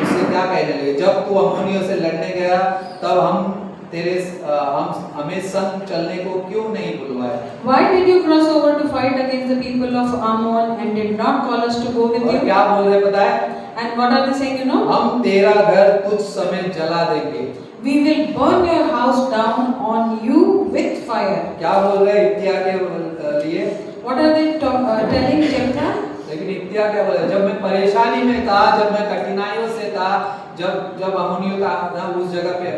उससे क्या कहने लगे, जब तू अम्मोनियों से लड़ने गया तब हमें संग चलने को क्यों नहीं बुलवाया? Why did you cross over to fight against the people of Ammon and did not call us to go with और you? क्या बोल रहे पता है, And what are they saying, you know? हम तेरा घर कुछ समय जला देंगे। We will burn your house down on you with fire. क्या बोल रहे इत्या के लिए? What are they telling Jephthah? लेकिन इत्या क्या बोले, जब मैं परेशानी में था, जब मैं कठिनाइयों से था, जब अम्मोनियों का ना उस जगह पे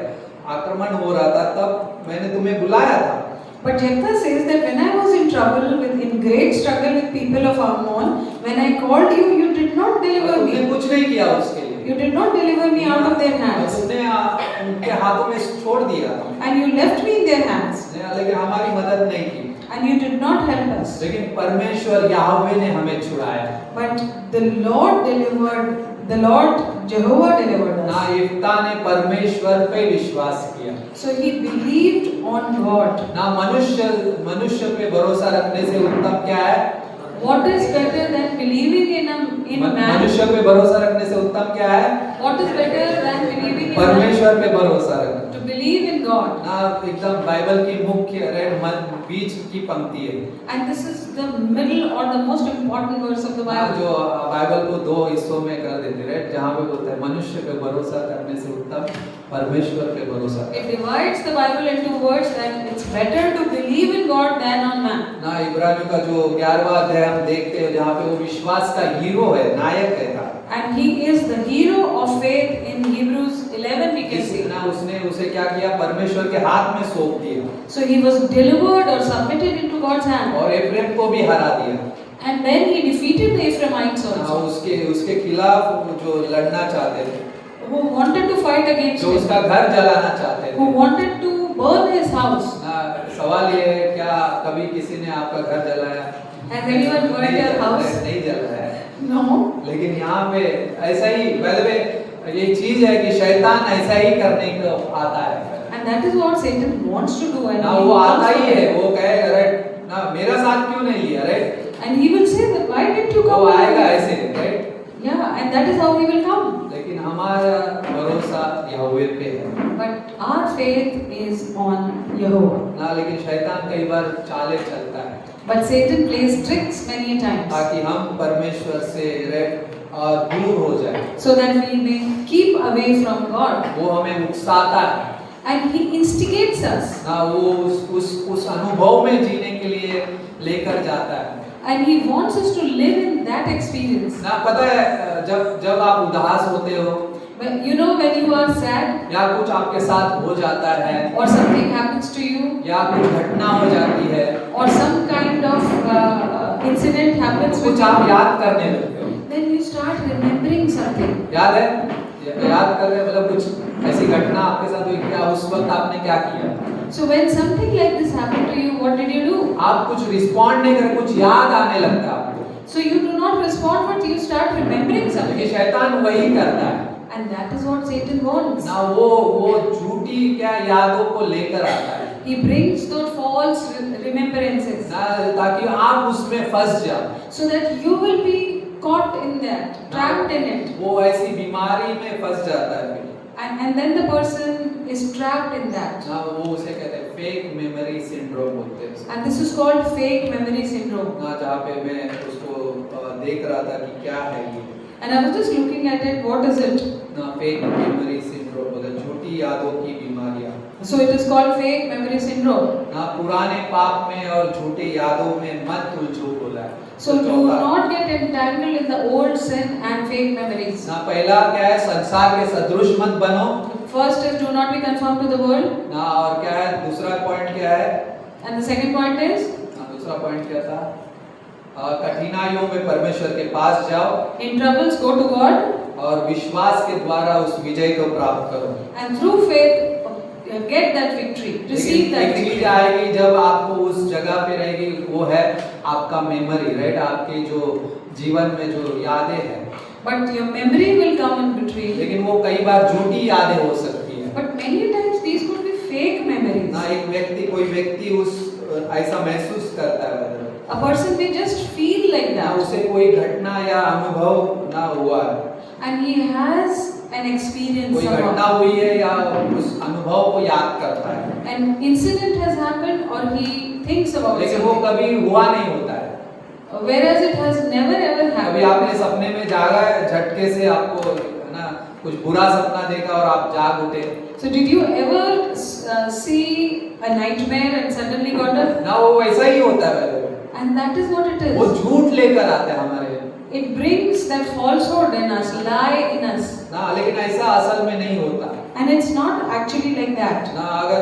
आक्रमण हो रहा था, तब मैंने तुम्हें बुलाया था। But Jephthah says that when I was in trouble, in great struggle with people of Ammon, when I called you, you did not deliver तुमने me. कुछ नहीं किया उसके लिए, You did not deliver me out of their hands. तुमने उनके हाथों में छोड़ दिया, And you left me in their hands. लेकिन हमारी मदद नहीं की। And you did not help us. लेकिन परमेश्वर याहवे ने हमें छुड़ाया। But the Lord delivered, the Lord Jehovah delivered ना us. यिप्ता ने परमेश्वर पे विश्वास किया, So he believed on God. ना मनुष्य पे भरोसा रखने से उत्तम क्या है? What is better than believing in man? मनुष्य पे भरोसा रखने से उत्तम क्या है? What is better than believing in man? परमेश्वर पे भरोसा रखना। To believe in God. ना एकदम बाइबल की मुख्य बीच की पंक्ति है, And this is the middle or the most important verse of the ना Bible. जो बाइबल को 2 हिस्सों में कर देते हैं, जहाँ पे बोलता है मनुष्य पे भरोसा करने से उत्तम परमेश्वर पे भरोसा It divides the Bible into words that it's better to believe in God than on man. ना इब्रानियों का जो 11वां अध्याय हम देखते हैं, जहाँ पे वो विश्वास का हीरो है, नायक है था। And he is the hero of faith in Hebrews 11 we can see. ना उसने उसे क्या किया, परमेश्वर के हाथ में सौंप दिया So he was delivered or submitted into God's hand. और एफ्रेम को भी हरा दिया। And then he defeated the Ephraimites ना also, उसके खिलाफ जो लड़ना चाहते थे, who wanted to fight against जो him, उसका घर जलाना चाहते who थे। wanted to burn his house. ना सवाल ये है, क्या कभी किसी ने आपका घर जलाया? Has anyone burned your house? नहीं जलाया है। No. लेकिन यहाँ पे ऐसा ही पहले ये चीज है कि शैतान ऐसा ही करने को आता है, And that is what Satan wants to do. And ना he वो comes आता ही from है, it. वो कहे राइट, ना मेरा साथ क्यों नहीं लिया, right? And he will say that why didn't you वो come? आएगा ऐसे, right? Yeah, and that is how he will come. लेकिन हमारा भरोसा यहोवे पे है But our faith is on Jehovah. ना, लेकिन शैतान कई बार चाले चलता है But Satan plays tricks many times. ताकि हम परमेश्वर से दूर हो जाए, so that we may keep away from God. वो हमें उकसाता है And He instigates us. ना, वो उस अनुभव में जीने के लिए लेकर जाता है। And He wants us to live in that experience. ना पता है, जब आप उदास होते हो You know, when you are sad या कुछ आपके साथ हो जाता है or something happens to you या कुछ घटना हो जाती है, or some kind of incident happens with कुछ आप you, याद करने लगते हो। then you start remembering something. याद है, याद कर रहे, मतलब कुछ ऐसी घटना आपके साथ हुई, क्या उस वक्त आपने क्या किया? So when something like this happened to you, what did you do? आप कुछ रिस्पॉन्ड नहीं कर, कुछ याद आने लगता है आपको, So you do not respond, but you start remembering लेकिन something. शैतान वही करता है And that is what Satan wants. ना, वो झूठी क्या यादों को लेकर आता है He brings those false remembrances ना, ताकि आप उसमें फंस जाओ, so that you will be caught in that, trapped in it. वो ऐसी बीमारी में फंस जाता है फिर। And then the person is trapped in that. ना, वो उसे कहते हैं फेक मेमोरी सिंड्रोम बोलते हैं उसको। And this is called fake memory syndrome. ना, जहाँ पे मैं उसको देख रहा था कि क्या है ये And I was just looking at it, what is it? ना, फेक मेमोरी सिंड्रोम बोलते हैं, झूठी यादों की बीमारियां So it is called fake memory syndrome. ना, पुराने पाप में और झूठी यादों में मत उलझो बोला है। So do not get entangled in the old sin and fake memories. ना, पहला क्या है, संसार के सदृश मत बनो First is do not be conformed to the world. ना, और क्या है दूसरा पॉइंट क्या है And the second point is, ना, दूसरा पॉइंट क्या था, कठिनाइयों में परमेश्वर के पास जाओ in troubles go to God और विश्वास के द्वारा उस विजय को प्राप्त करो। and through faith get that victory, receive लेकिन that एक चीज victory. आएगी जब आपको उस जगह पे रहेगी, वो है आपका मेमोरी, राइट, आपके जो जीवन में जो यादें हैं, But your memory will come in between. लेकिन वो कई बार झूठी यादें हो सकती है But many times these could be fake memories. ना, कोई व्यक्ति उस ऐसा महसूस करता है A person may just feel like ना, that, उसे कोई घटना या अनुभव ना हुआ है, and he has an experience कोई घटना somehow. हुई है या उस अनुभव को याद करता है, An incident has happened or he thinks about लेकिन वो something, कभी हुआ नहीं होता है। whereas it has never ever कभी happened. आपने सपने में जागा है, झटके से आपको है ना कुछ बुरा सपना देखा और आप जाग उठे So did you ever see a nightmare and suddenly got up? ना, वो वैसा ही होता है पहले, And that is what it वो is. झूठ लेकर आता है हमारे It brings that falsehood in us, lie in us. ना, लेकिन ऐसा असल में नहीं होता And it's not actually like that. ना, अगर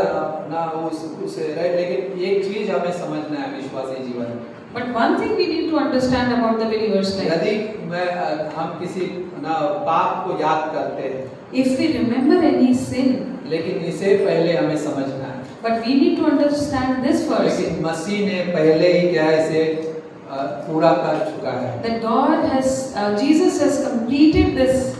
ना उसे राइट, लेकिन एक चीज हमें समझना है विश्वासी जीवन में, But one thing we need to understand about the believer's life. यदि हम किसी ना पाप को याद करते हैं, If we remember any sin, लेकिन इसे पहले हमें समझना है, but we need to understand this first, लेकिन मसीह ने पहले ही क्या है इसे पूरा कर चुका है, that God has, Jesus has completed this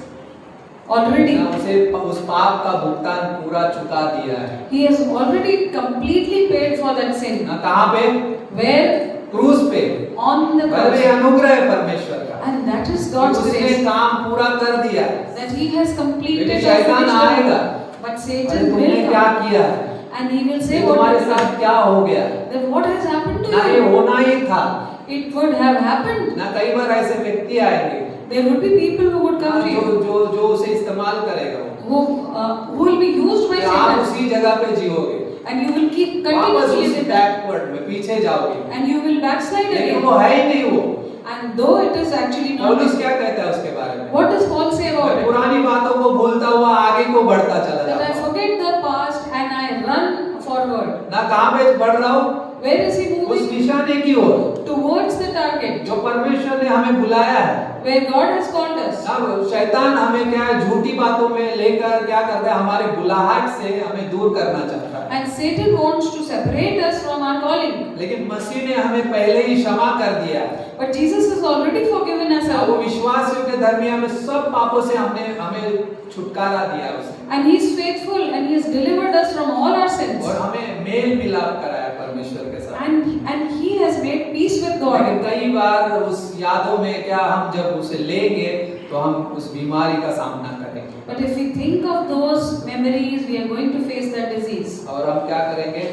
already. ना, उसे उस पाप का भुगतान पूरा चुका दिया है He has already completely paid for that sin. ना, कहाँ पे, Where? क्रूस पे, On the ये cross. अनुग्रह है परमेश्वर का, And that is God's उसने grace. काम पूरा कर दिया है, That He has completed लेकिन the शैतान finished work. आएगा, But अरे Satan तुमने will क्या come. किया है, And he will ये say, what तुम्हारे has साथ happened? क्या हो गया, Then what has happened ना to ये you? होना ही था It would have happened. ना, कई बार ऐसे व्यक्ति आएंगे There would be people who would come to जो you जो जो उसे इस्तेमाल करेगा वो, who will be used by कि आप Satan. उसी जगह पे जियोगे, And you will keep वापस continuously उस with that. बैकवर्ड में पीछे जाओगे, And you will backslide लेकिन again. वो है ही नहीं वो। And though it is actually not. पौलुस क्या कहता है उसके बारे में, What does Paul say about मैं it? पुरानी बातों को भूलता हुआ आगे को बढ़ता चला That I जाता हूँ forget the past and I run forward. ना, कहाँ पे बढ़ रहा हूँ, Where is he उस moving? निशाने की ओर Towards the target. जो परमेश्वर ने हमें बुलाया है Where God has called us. ना। शैतान हमें क्या है झूठी बातों में लेकर क्या करता है, हमारे बुलाहट से हमें दूर करना चाहता है, And Satan wants to separate us from our calling. लेकिन मसीह ने हमें पहले ही क्षमा कर दिया है। But Jesus has already forgiven us वो all. विश्वास योग्य धर्मी हमें सब पापों से हमें छुटकारा दिया उसने, And He is faithful and He has delivered us from all our sins. और हमें मेल मिलाप कराया परमेश्वर के साथ। And He has made peace with God. लेकिन कई बार उस यादों में क्या हम जब उसे लेंगे तो हम उस बीमारी का सामना करेंगे, But if we think of those memories, we are going to face that disease. और हम क्या करेंगे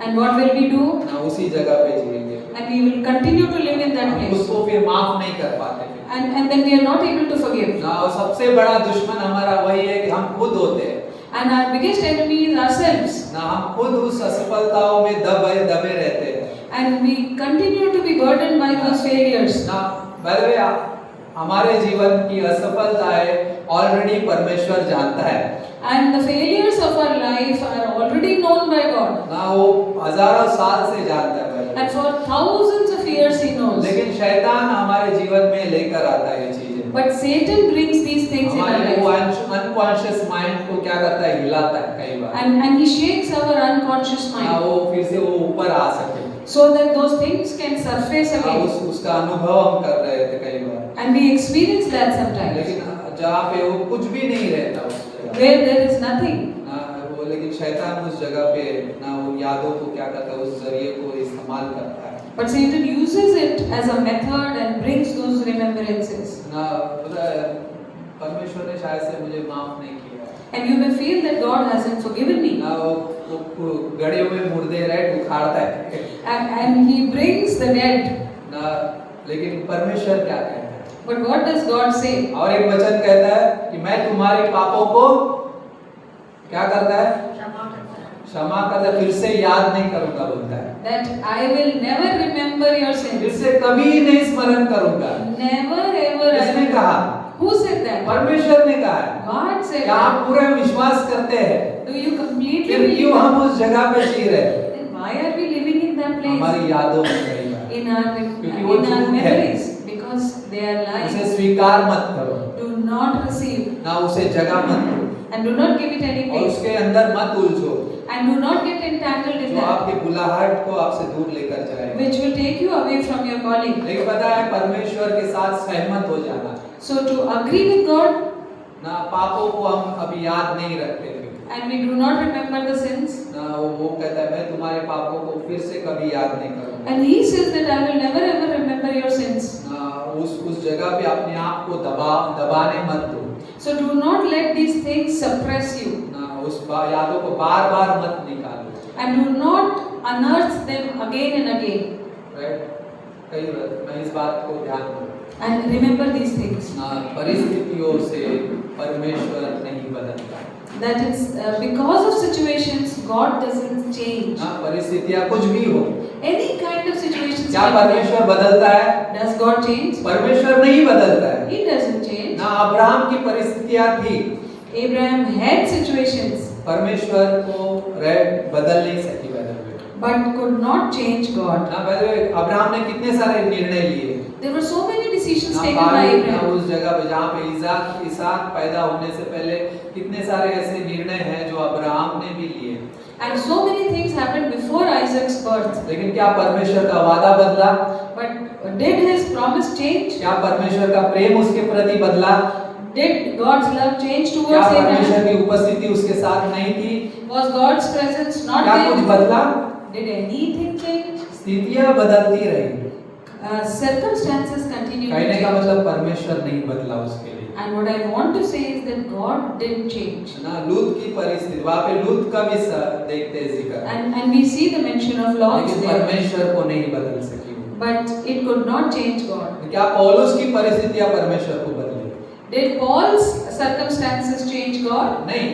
And what will we do? ना, उसी जगह पे जिएंगे। and we will continue to live in that हम place. उसको फिर माफ नहीं कर पाते फिर। And then we are not able to forgive. ना सबसे बड़ा दुश्मन हमारा वही है कि हम खुद होते हैं। And our biggest enemy is ourselves. ना हम खुद उस असफलताओं में दबे रहते हैं। And we continue to be burdened by those failures. ना by the way, हमारे जीवन की असफलताएं ऑलरेडी परमेश्वर जानता है। And the failures of our life are already known by God. ना वो हजारों साल से जानता है। And for thousands of years He knows. लेकिन शैतान हमारे जीवन में लेकर आता है ये चीजें। But Satan brings these things in our हमारे वो life. अनकॉन्शियस माइंड को क्या करता है, हिलाता है कई बार। And he shakes our unconscious ना mind वो फिर से वो ऊपर आ सके। so that those things can surface ना again. उसका अनुभव हम कर रहे थे कई बार। And we experience that sometimes. लेकिन जहाँ पे वो कुछ भी नहीं रहता उस जगह। Where there is nothing. ना वो लेकिन शैतान उस जगह पे ना वो यादों को क्या करता है, उस जरिए को इस्तेमाल करता है। But Satan uses it as a method and brings those remembrances. ना पता है परमेश्वर ने शायद से मुझे माफ नहीं किया। And you may feel that God hasn't forgiven me. ना वो गड़े हुए मुर्दे राइट उखाड़ता है। And He brings the dead. ना लेकिन परमेश्वर क्या कहता है? But what does God say? और एक वचन कहता है कि मैं तुम्हारे पापों को क्या करता है? क्षमा करता है, फिर से याद नहीं करूंगा बोलता है। That I will never remember your फिर sins. से कभी नहीं स्मरण करूंगा। Never ever. किसने कहा? Who said that? परमेश्वर ने कहा है। God said क्या आप that. पूरा विश्वास करते हैं? Do you completely फिर believe क्यों that? हम उस जगह पे जी रहे हैं? Then why are we living in that place? हमारी यादों में कई बार। In our क्योंकि वो झूठ है। memories, because they are उसे lies. स्वीकार मत करो, Do not receive ना उसे जगह मत दो, and do not give it any और place, उसके अंदर मत उलझो, and do not get entangled in जो that, आपके बुलाहट को आपसे दूर लेकर जाएगा। which will take you away from your calling. लेकिन पता है परमेश्वर के साथ सहमत हो जाना, So to agree with God, ना पापों को हम अभी याद नहीं रखते थे, and we do not remember the sins, ना वो कहता है मैं तुम्हारे पापों को फिर से कभी याद नहीं करूंगा। and He says that I will never ever remember your sins. ना उस जगह पे अपने आप को दबाने मत दो, So do not let these things suppress you, ना उस यादों को बार बार मत निकालो, and do not unearth them again and again, right? कई बार मैं इस बात को ध्यान दूं, and remember these things. ना परिस्थितियों से परमेश्वर नहीं बदलता, That is because of situations, God doesn't change. ना परिस्थितियां कुछ भी हो, Any kind of situations. क्या can be. परमेश्वर बदलता है? Does God change? परमेश्वर नहीं बदलता है। He doesn't change. ना अब्राहम की परिस्थितियां थी, Abraham had situations, परमेश्वर को बदल नहीं सकी but could not change God. ना अब्राहम ने कितने सारे निर्णय लिए, There were so many decisions ना taken by ना Abraham. उस जगह पे जहाँ पे इसहाक पैदा होने से पहले कितने सारे ऐसे निर्णय हैं जो अब्राहम ने भी लिए, And so many things happened before Isaac's birth. लेकिन क्या परमेश्वर का वादा बदला? But did his promise change? क्या परमेश्वर का प्रेम उसके प्रति बदला? Did God's love change क्या towards परमेश्वर Abraham? की उपस्थिति उसके साथ नहीं थी? Was God's presence not क्या कुछ there? बदला? Did anything change? स्थितियां बदलती रही। Circumstances continue to कहने का change. मतलब परमेश्वर नहीं बदला उसके लिए। And what I want to say is that God didn't change. ना लूत की परिस्थिति, वहाँ पे लूत का भी देखते हैं जिक्र, And we see the mention of Lot लेकिन there. परमेश्वर को नहीं बदल सकी। But it could not change God. क्या पौलुस की परिस्थितियां परमेश्वर को बदली? Did Paul's circumstances change God? नहीं,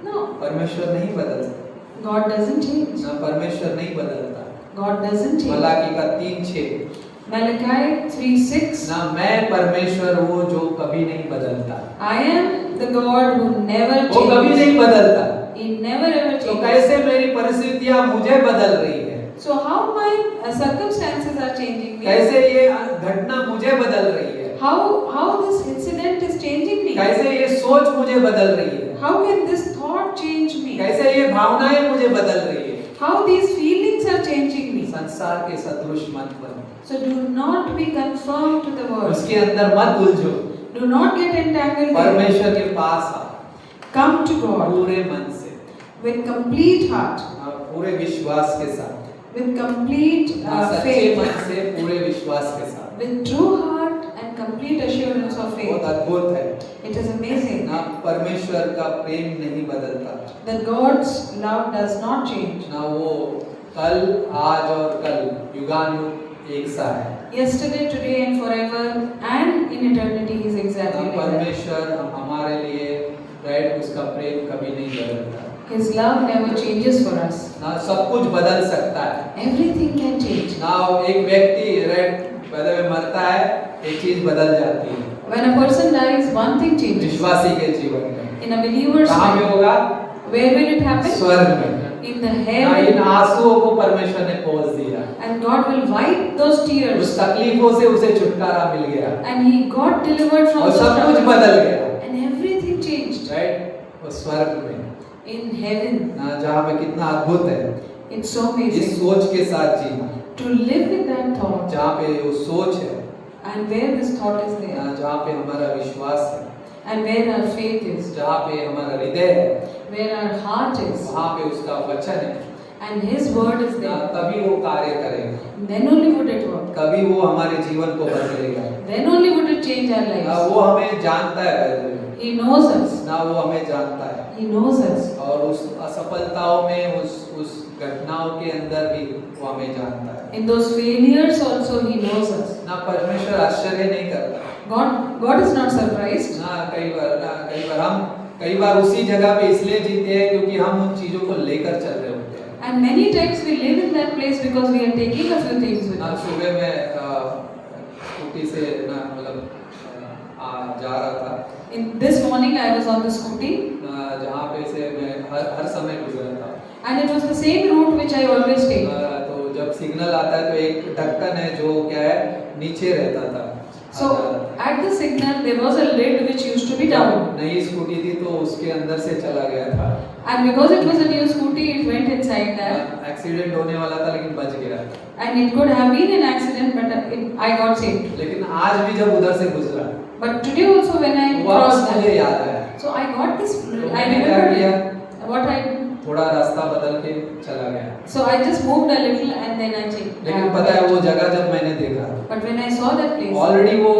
No. परमेश्वर नहीं बदल सकता, God doesn't change. ना परमेश्वर नहीं बदलता। God doesn't change. मलाकी का 3:6, Malachi 3:6. ना मैं परमेश्वर हूँ जो कभी नहीं बदलता, I am the God who never वो कभी changes. नहीं बदलता। He never ever तो changes. कैसे मेरी परिस्थितियां मुझे बदल रही है? So how my circumstances are changing me? कैसे ये घटना मुझे बदल रही है? How this incident is changing me? कैसे ये सोच मुझे बदल रही है? How can this thought change me? कैसे ये भावनाएं मुझे बदल रही है? How these feelings are changing me? संसार के सदृश मत बनो, So do not be conformed to the world. उसके अंदर मत उलझो, Do not get entangled there. परमेश्वर के पास आओ Come to God पूरे मन से, with complete heart, पूरे विश्वास के साथ, with complete सच्चे faith, मन से पूरे विश्वास के साथ। with true heart and complete assurance of बहुत faith. अद्भुत है It is amazing ना, परमेश्वर का प्रेम नहीं बदलता, that God's love does not change. ना वो कल आज और कल युगानुयुग एक सा है। Yesterday, today, and forever, and in eternity, He is exactly like that. परमेश्वर हमारे लिए राइट उसका प्रेम कभी नहीं बदलता। His love never changes for us. ना सब कुछ बदल सकता है। Everything can change. ना एक व्यक्ति राइट बदल में मरता है, एक चीज बदल जाती है। When a person dies, one thing changes. विश्वासी के जीवन में In a believer's कहाँ पे life, होगा? where will it happen? स्वर्ग में। In the ना heaven. इन आंसुओं को परमेश्वर ने पोंछ दिया। And God will wipe those उस tears. तकलीफों से उसे छुटकारा मिल गया And He got delivered from और those सब कुछ troubles. बदल गया And everything changed. राइट। वो स्वर्ग में In heaven. ना जहाँ पे कितना अद्भुत है It's so इस amazing. सोच के साथ जीना, To live with that thought. जहाँ पे वो सोच है, And where this thought is there. ना जहाँ पे हमारा विश्वास है, And where our faith is. जहाँ पे हमारा हृदय है, Where our heart is. वहाँ पे उसका वचन है, And His word is ना there. तभी वो कार्य करेगा, Then only would it work. कभी वो हमारे जीवन को बदलेगा। Then only would it change our ना lives. वो हमें जानता है पहले, He knows us. ना वो हमें जानता है He knows us. और उस असफलताओं में उस घटनाओं के अंदर भी वो हमें जानता है। In those failures also He knows us. ना परमेश्वर आश्चर्य नहीं करता। God is not surprised. ना कई बार उसी जगह पे इसलिए जीते हैं क्योंकि हम उन चीजों को लेकर चल रहे होते हैं। And many times we live in that place because we are taking a few things with ना us. सुबह में स्कूटी से ना मतलब जा रहा था, In this morning I was on the scooty जहाँ पे से मैं हर समय गुजरा था। and it was the same route which I always take. तो जब सिग्नल आता है तो एक ढक्कन है जो क्या है नीचे रहता था। So at the signal there was a lid which used to be down. नई स्कूटी थी तो उसके अंदर से चला गया था। And because it was a new scooty, it went inside that. Accident होने वाला था लेकिन बच गया। And it could have been an accident, but I got saved. लेकिन आज भी जब उधर से गुजरा, But today also when I वापस crossed मुझे that, याद आया। so I got this. तो I मैंने क्या किया? remembered what I. थोड़ा रास्ता बदल के चला गया। So I just moved a little and then I changed. लेकिन पता है वो जगह जब मैंने देखा, But when I saw that place, already वो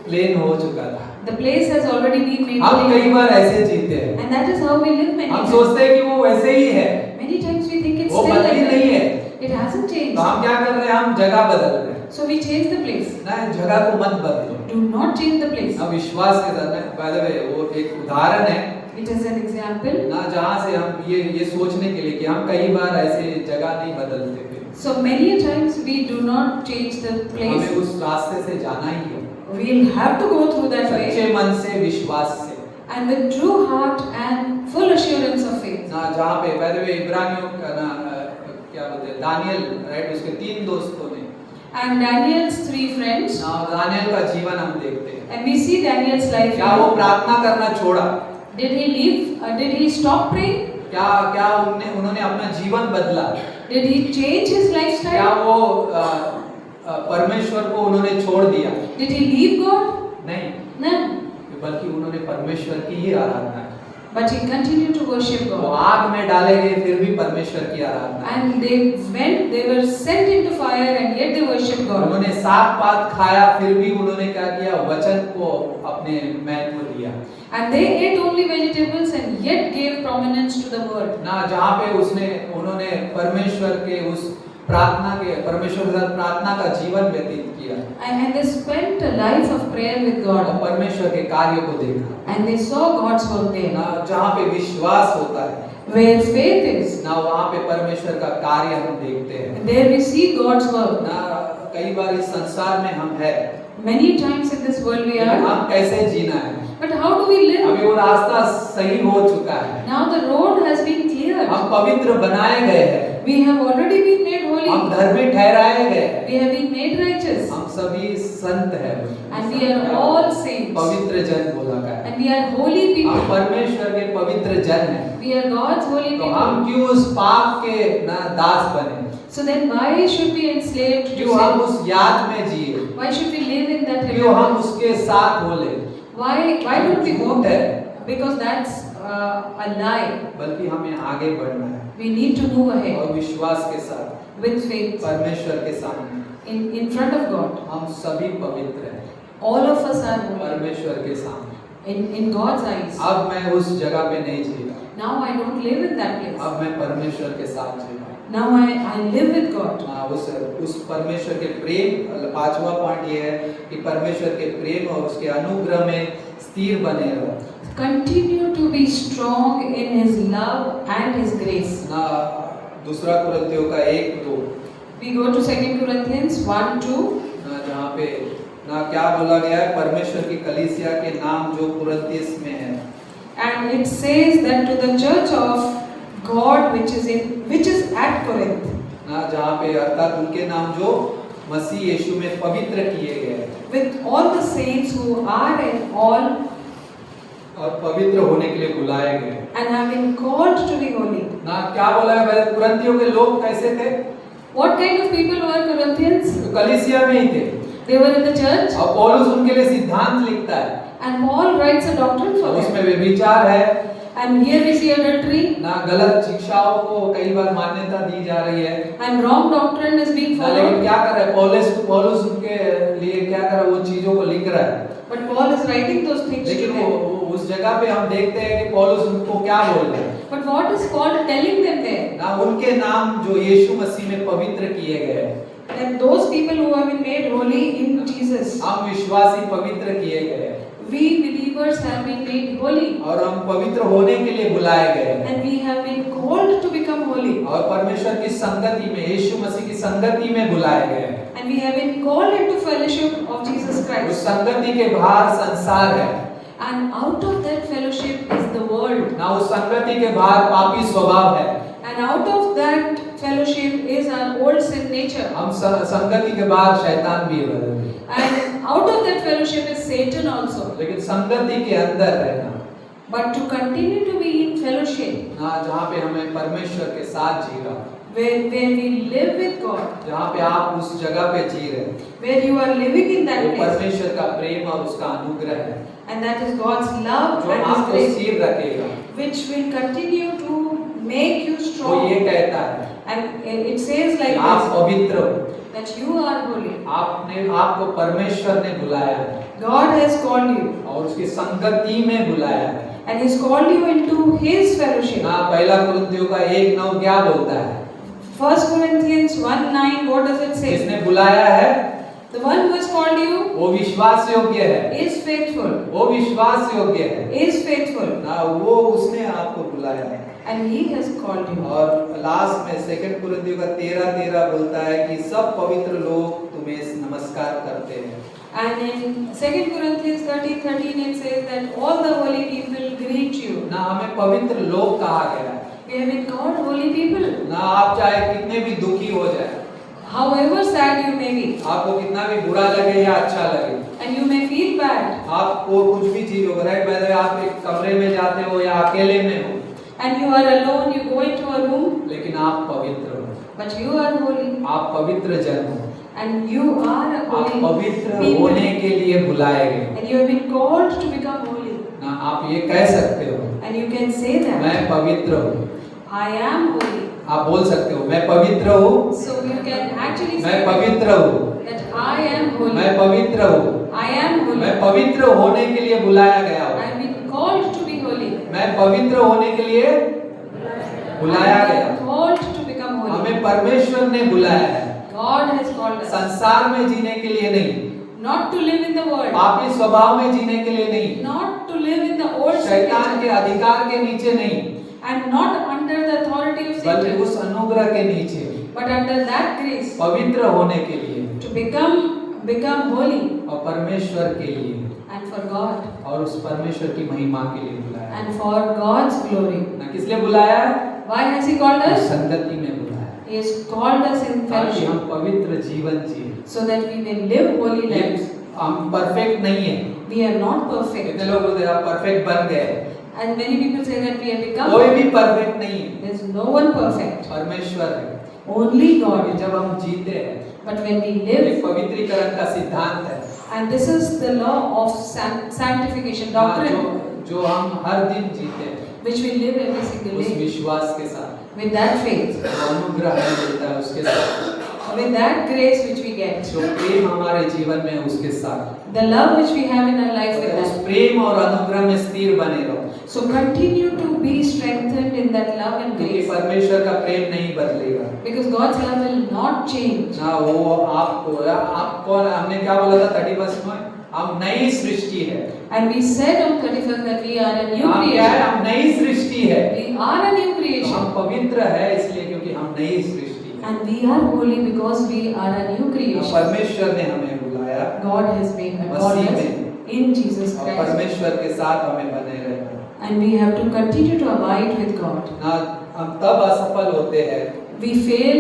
प्लेन हो चुका था। the place has already been made हम plain. कई बार ऐसे जीते हैं, And that is how we live many हम times. सोचते हैं कि वो वैसे ही है, Many times we think it's वो still बदली like नहीं है। that. It hasn't changed. तो हम क्या कर रहे हैं? हम जगह बदल रहे हैं। So we change the place. ना जगह को मत बदलो। Do not change the place. ना विश्वास के साथ, बाय द वे वो एक उदाहरण है It is an example. ना जहाँ से हम ये सोचने के लिए कि हम कई बार ऐसे जगह नहीं बदलते थे। So many a times we do not change the हमें place. उस रास्ते से जाना ही है, We'll have to go through that सच्चे way. मन से, विश्वास से। And with true heart and full assurance of faith. ना जहाँ पे बाय द वे इब्रानियों का ना क्या बोलते हैं, दानियल राइट, उसके 3 दोस्तों ने And Daniel's 3 friends. ना दानियल का जीवन हम देखते हैं। And we see Daniel's life. क्या वो प्रार्थना करना छोड़ा? Did he leave? Did he stop praying? क्या उन्होंने अपना जीवन बदला? Did he change his क्या lifestyle? वो परमेश्वर को उन्होंने छोड़ दिया? Did he leave God? नहीं, No. बल्कि उन्होंने परमेश्वर की ही आराधना की। But he continued to worship वो God. आग में डाले गए फिर भी परमेश्वर की आराधना की। And they were sent into fire and yet they worshiped God. उन्होंने साग पात खाया फिर भी उन्होंने क्या किया? वचन को अपने महत्व दिया। And they ate only vegetables and yet gave prominence to the word. ना जहाँ पे उन्होंने परमेश्वर के उस परमेश्वर के साथ प्रार्थना का जीवन व्यतीत किया And they spent a life of prayer with और God. परमेश्वर के कार्य को देखा। And they saw God's work there. ना जहाँ पे विश्वास होता है, Where faith is, ना वहाँ पे परमेश्वर का कार्य हम देखते हैं। there we see God's work. ना कई बार इस संसार में हम हैं, Many times in this world we are. हम कैसे जीना है? But how do we live? अभी वो रास्ता सही हो चुका है, Now the road has been cleared. हम पवित्र बनाए गए हैं, We have already been made हम holy. धर्मी ठहराए गए हैं, We have been made righteous. हम सभी संत हैं And we are all saints. पवित्र जन बोला गया है। And we are holy हम people. परमेश्वर के पवित्र जन हैं, We are God's holy तो हम people. क्यों उस पाप के ना दास बने? So then why should we enslaved to क्यों हम sin? उस याद में जिए? Why should we live in that क्यों हम remembrance? उसके साथ बोले? Why don't we go झूठ है, Because that's a lie. बल्कि हमें आगे बढ़ना है We need to move ahead और विश्वास के साथ with faith परमेश्वर के सामने in front of God. हम सभी पवित्र हैं All of us are holy परमेश्वर के सामने। in God's eyes. अब मैं उस जगह पे नहीं जीता, Now I don't live in that place. अब मैं परमेश्वर के साथ जीता। Now I live with God. उस परमेश्वर के प्रेम, पांचवा पॉइंट ये है कि परमेश्वर के प्रेम और उसके अनुग्रह में स्थिर बने रहो। Continue to be strong in His love and His grace. ना दूसरा कुरिन्थियों का 1:2 We go to 2 Corinthians 1:2. जहाँ पे ना क्या बोला गया है, परमेश्वर की कलीसिया के नाम जो कुरिन्थियस में है। And it says that to the church of God which is at Corinth. ना जहाँ पे अर्थात उनके नाम जो मसीह यीशु में पवित्र किए गए, With all the saints who are and all और पवित्र होने के लिए बुलाए गए। and have been called to be holy. ना क्या बोला है भाई, कुरिन्थियों के लोग कैसे थे? What kind of people were Corinthians? तो कलीसिया में ही थे। They were in the church, और पौलुस उनके लिए सिद्धांत लिखता है, and Paul writes a doctrine for उसमें them. व्यभिचार है, And here we see adultery, ना गलत शिक्षाओं को कई बार मान्यता दी जा रही है। and wrong doctrine is being ना लेकिन followed. क्या कर रहा है पौलुस उनके लिए क्या कर रहा है, वो चीजों को लिख रहा है। But Paul is writing those things to लेकिन them. वो उस जगह पे हम देखते हैं कि पौलुस उनको क्या बोल रहा है, But what is Paul telling them there? ना उनके नाम जो यीशु मसीह में पवित्र किए गए, That those people who have been made holy in Jesus, हम विश्वासी पवित्र किए गए we believers have been made holy, और हम पवित्र होने के लिए बुलाए गए हैं। and we have been called to become holy, और परमेश्वर की संगति में, यीशु मसीह की संगति में बुलाए गए हैं। and we have been called into fellowship of Jesus उस Christ. संगति के बाहर संसार है, And out of that fellowship is the world, ना उस संगति के बाहर पापी स्वभाव है। and out of that fellowship is our old sin nature, हम संगति के बाहर शैतान भी है, and out of that fellowship is Satan also. लेकिन संगति के अंदर रहना, But to continue to be in fellowship, ना जहाँ पे हमें परमेश्वर के साथ जी रहा, where we live with God, जहाँ पे आप उस जगह पे जी रहे, where you are living in वो that place, परमेश्वर का प्रेम और उसका अनुग्रह है and that is God's love जो and His आपको grace, स्थिर रखेगा। which will continue to make you वो ये strong. कहता है And it says कि like आप this, पवित्र हो, that you are holy. आपको परमेश्वर ने बुलाया है God has called you, और उसकी संगति में बुलाया है। and He's called you into His fellowship. ना पहला कुरिन्थियों का 1:9 क्या बोलता है? 1 Corinthians 1:9, what does it say? जिसने बुलाया है The one who has called you वो विश्वास योग्य है, is faithful, वो विश्वास योग्य है is faithful, ना, वो उसने आपको बुलाया है। and He has called you. और लास्ट में 2 कुरिन्थियों का 13:13 बोलता है कि सब पवित्र लोग तुम्हें नमस्कार करते हैं। And in 2 Corinthians 13:13 it says that all the holy people greet you. ना हमें पवित्र लोग कहा गया है, We have been called holy people. ना आप चाहे कितने भी दुखी हो जाए, However sad you may be, आपको कितना भी बुरा लगे या अच्छा लगे, and you may feel bad, आपको कुछ भी चीज हो, राइट, वैसे आप एक कमरे में जाते हो या अकेले में हो, and you are alone, you go into a room, लेकिन आप पवित्र हो, but you are holy, आप पवित्र जन हो, and you are a आप holy पवित्र people, होने के लिए बुलाए गए। and you have been called to become holy, ना आप ये कह सकते हो and you can say that मैं पवित्र हूँ, I am holy. आप बोल सकते हो मैं पवित्र हूँ, So you can actually मैं say पवित्र हूँ, that I am holy. मैं पवित्र हूँ, I am holy. मैं पवित्र होने के लिए बुलाया गया I हूँ, have been called to be holy. मैं पवित्र होने के लिए बुलाया I गया। am called to become holy. हमें परमेश्वर ने बुलाया है, God has called us संसार में जीने के लिए नहीं, not to live in the world, पापी स्वभाव में जीने के लिए नहीं, not to live in the old sin शैतान के nature, अधिकार के नीचे नहीं, and not under the authority of बल्कि Satan, उस अनुग्रह के नीचे but under that grace पवित्र होने के लिए to become holy और परमेश्वर के लिए and for God और उस परमेश्वर की महिमा के लिए बुलाया है। and for God's glory. ना किस लिए बुलाया है? Why has He called उस us? संगति में बुलाया है, He has called us in ताकि हम fellowship पवित्र जीवन जिए। so that we may live holy ये lives. हम परफेक्ट नहीं है, We are not perfect, कितने लोग बोलते हैं आप परफेक्ट बन गए, and many people say that we have become. कोई भी परफेक्ट नहीं है, There is no one perfect, परमेश्वर है। only अभी God. जब हम जीते हैं, But when we एक live, पवित्रीकरण का सिद्धांत है, and this is the law of sanctification doctrine, जो हम हर दिन जीते हैं which we live every single उस day विश्वास के साथ, with that faith, जो अनुग्रह हमें मिलता है उसके साथ, with that grace which we get, जो प्रेम हमारे जीवन में है उसके साथ, the love which we have in our life with उस that. प्रेम और अनुग्रह में स्थिर बने रहो। So continue to be strengthened in that love and क्योंकि grace. परमेश्वर का प्रेम नहीं बदलेगा Because God's love will not change. ना। वो आप कौन, हमने क्या बोला था 31 में, हम नई सृष्टि है। And we said on 31st that we are a new हम क्या है? creation. हम नई सृष्टि है। We are a new तो हम creation. पवित्र है इसलिए क्योंकि हम नई सृष्टि है। And we are holy because we are a new creation. परमेश्वर ने हमें बुलाया God has made us मसीह में in Jesus और Christ. परमेश्वर के साथ हमें बने रहना। And we have to continue to abide with God. ना हम तब असफल होते हैं We fail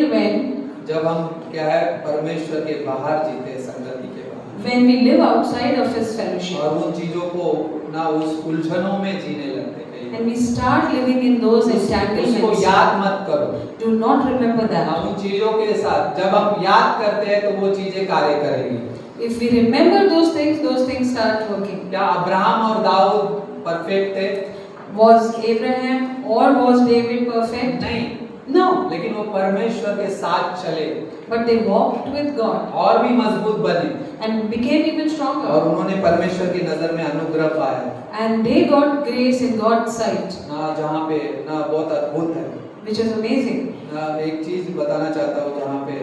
जब हम क्या है परमेश्वर के बाहर जीते, संगति के बाहर, when we live outside of His fellowship. और उन चीजों को ना उस उलझनों में जीने लगते कई And we start living in those उसको entanglements. याद मत करो। Do not remember ना that. उन चीजों के साथ जब हम याद करते हैं तो वो चीजें कार्य करेंगी। If we remember those things start working. क्या अब्राहम और दाऊद परफेक्ट थे? Was Abraham or was David perfect? नहीं, No. लेकिन वो परमेश्वर के साथ चले But they walked with God और भी मजबूत बने and became even और stronger. उन्होंने परमेश्वर की नजर में अनुग्रह पाया And they got grace in God's sight, ना, जहाँ पे ना बहुत अद्भुत है which is amazing. ना। एक चीज बताना चाहता हूँ जहाँ पे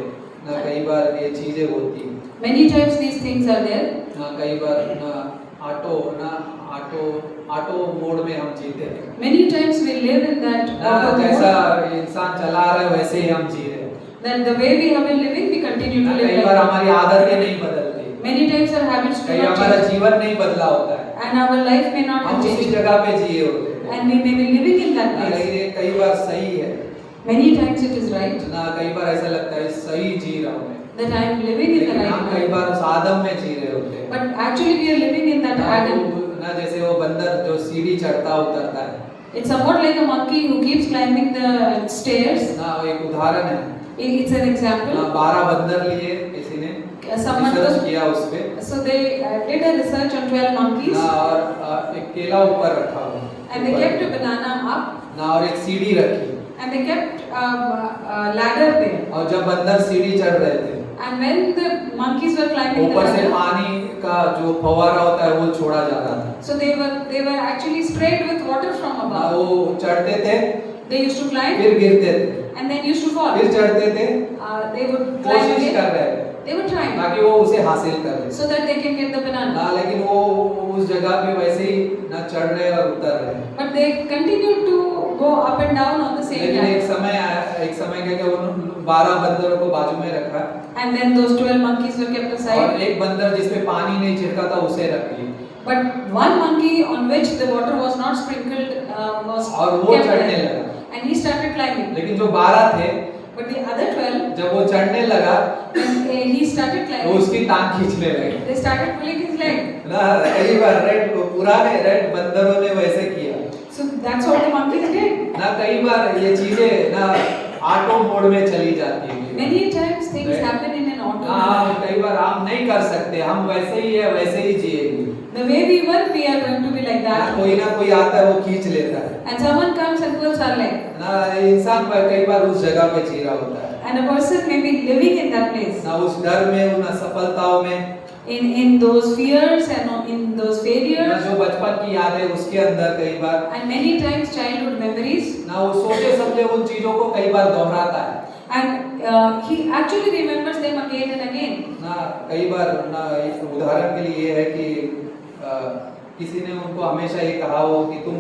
ना कई बार ये चीजें होती Many times these things are there. ना, कई बार ना ऑटो मोड में हम जीते हैं Many times we live in that ना, auto जैसा mode, इंसान चला रहा है वैसे ही हम जी रहे हैं that the way we have been living, we continue to ना। live कई like बार that. हमारी आदतें नहीं बदलती, Many times our habits do कई not हमारा change, जीवन नहीं बदला होता है, and our life may not हम have उसी changed, जगह पे जिए होते हैं and we may be living in that ना। place. ये कई बार सही है Many times it is right ना, कई बार ऐसा लगता है सही जी रहा हूँ मैं, that I am living in the लेकिन right हम कई way, बार उस आदम में जी रहे होते हैं but actually we are living in that ना। Adam. ना जैसे वो बंदर जो सीढ़ी चढ़ता उतरता है It's somewhat like a monkey who keeps climbing the stairs. ना, वो एक उदाहरण है It's an ना। example. 12 बंदर लिए किसी ने Someone रिसर्च took, किया उस पे so they did a research on 12 monkeys ना, और एक केला ऊपर रखा हुआ and they kept a banana up ना, और एक सीढ़ी रखी and they kept a ladder there. और जब बंदर सीढ़ी चढ़ रहे थे And when the monkeys were climbing the ऊपर से ladder, पानी का जो फव्वारा होता है वो छोड़ा जा रहा था so they were actually sprayed with water from ना। above. वो चढ़ते थे They used to climb फिर गिरते थे and then used to fall. फिर चढ़ते थे, They would climb कोशिश again. कर रहे थे They were trying ताकि वो उसे हासिल कर ले so that they can get the banana. ना, लेकिन वो उस जगह पे वैसे ही ना चढ़ रहे और उतर रहे। But they continued to go up and down on the same लेकिन एक ladder. समय आया, एक समय क्या कि उन 12 बंदरों को बाजू में रखा And then those 12 monkeys were kept और aside. एक बंदर जिसपे पानी नहीं छिड़का था उसे रख लिया But one monkey on which the water was not sprinkled was और वो kept चढ़ने there. लगा। And he started climbing. लेकिन जो 12 थे But the other 12, जब वो चढ़ने लगा when he started तो climbing, उसकी टांग खींचने लगे they started pulling his leg. ना। कई बार पुराने रेड बंदरों ने वैसे किया So that's what the monkeys did. ना। कई बार ये चीजें ना ऑटो मोड में चली जाती है Many times things Right. happen in an auto. हाँ, कई बार हम नहीं कर सकते, हम वैसे ही है वैसे ही जिएंगे The way we were, we are going to be like ना। that. कोई ना कोई आता है वो खींच लेता है And someone comes and pulls our leg. ना। इंसान कई बार उस जगह पे जी रहा होता है And a person may be living in that place. ना, उस डर में, उन असफलताओं में In those fears and in those ना, failures. जो बचपन की याद है उसके अंदर कई बार And many times childhood memories. ना, वो सोचे समझे उन चीजों को कई बार दोहराता है And he actually remembers them again and again. ना। कई बार ना, एक उदाहरण के लिए ये है कि किसी ने उनको हमेशा ये कहा हो कि तुम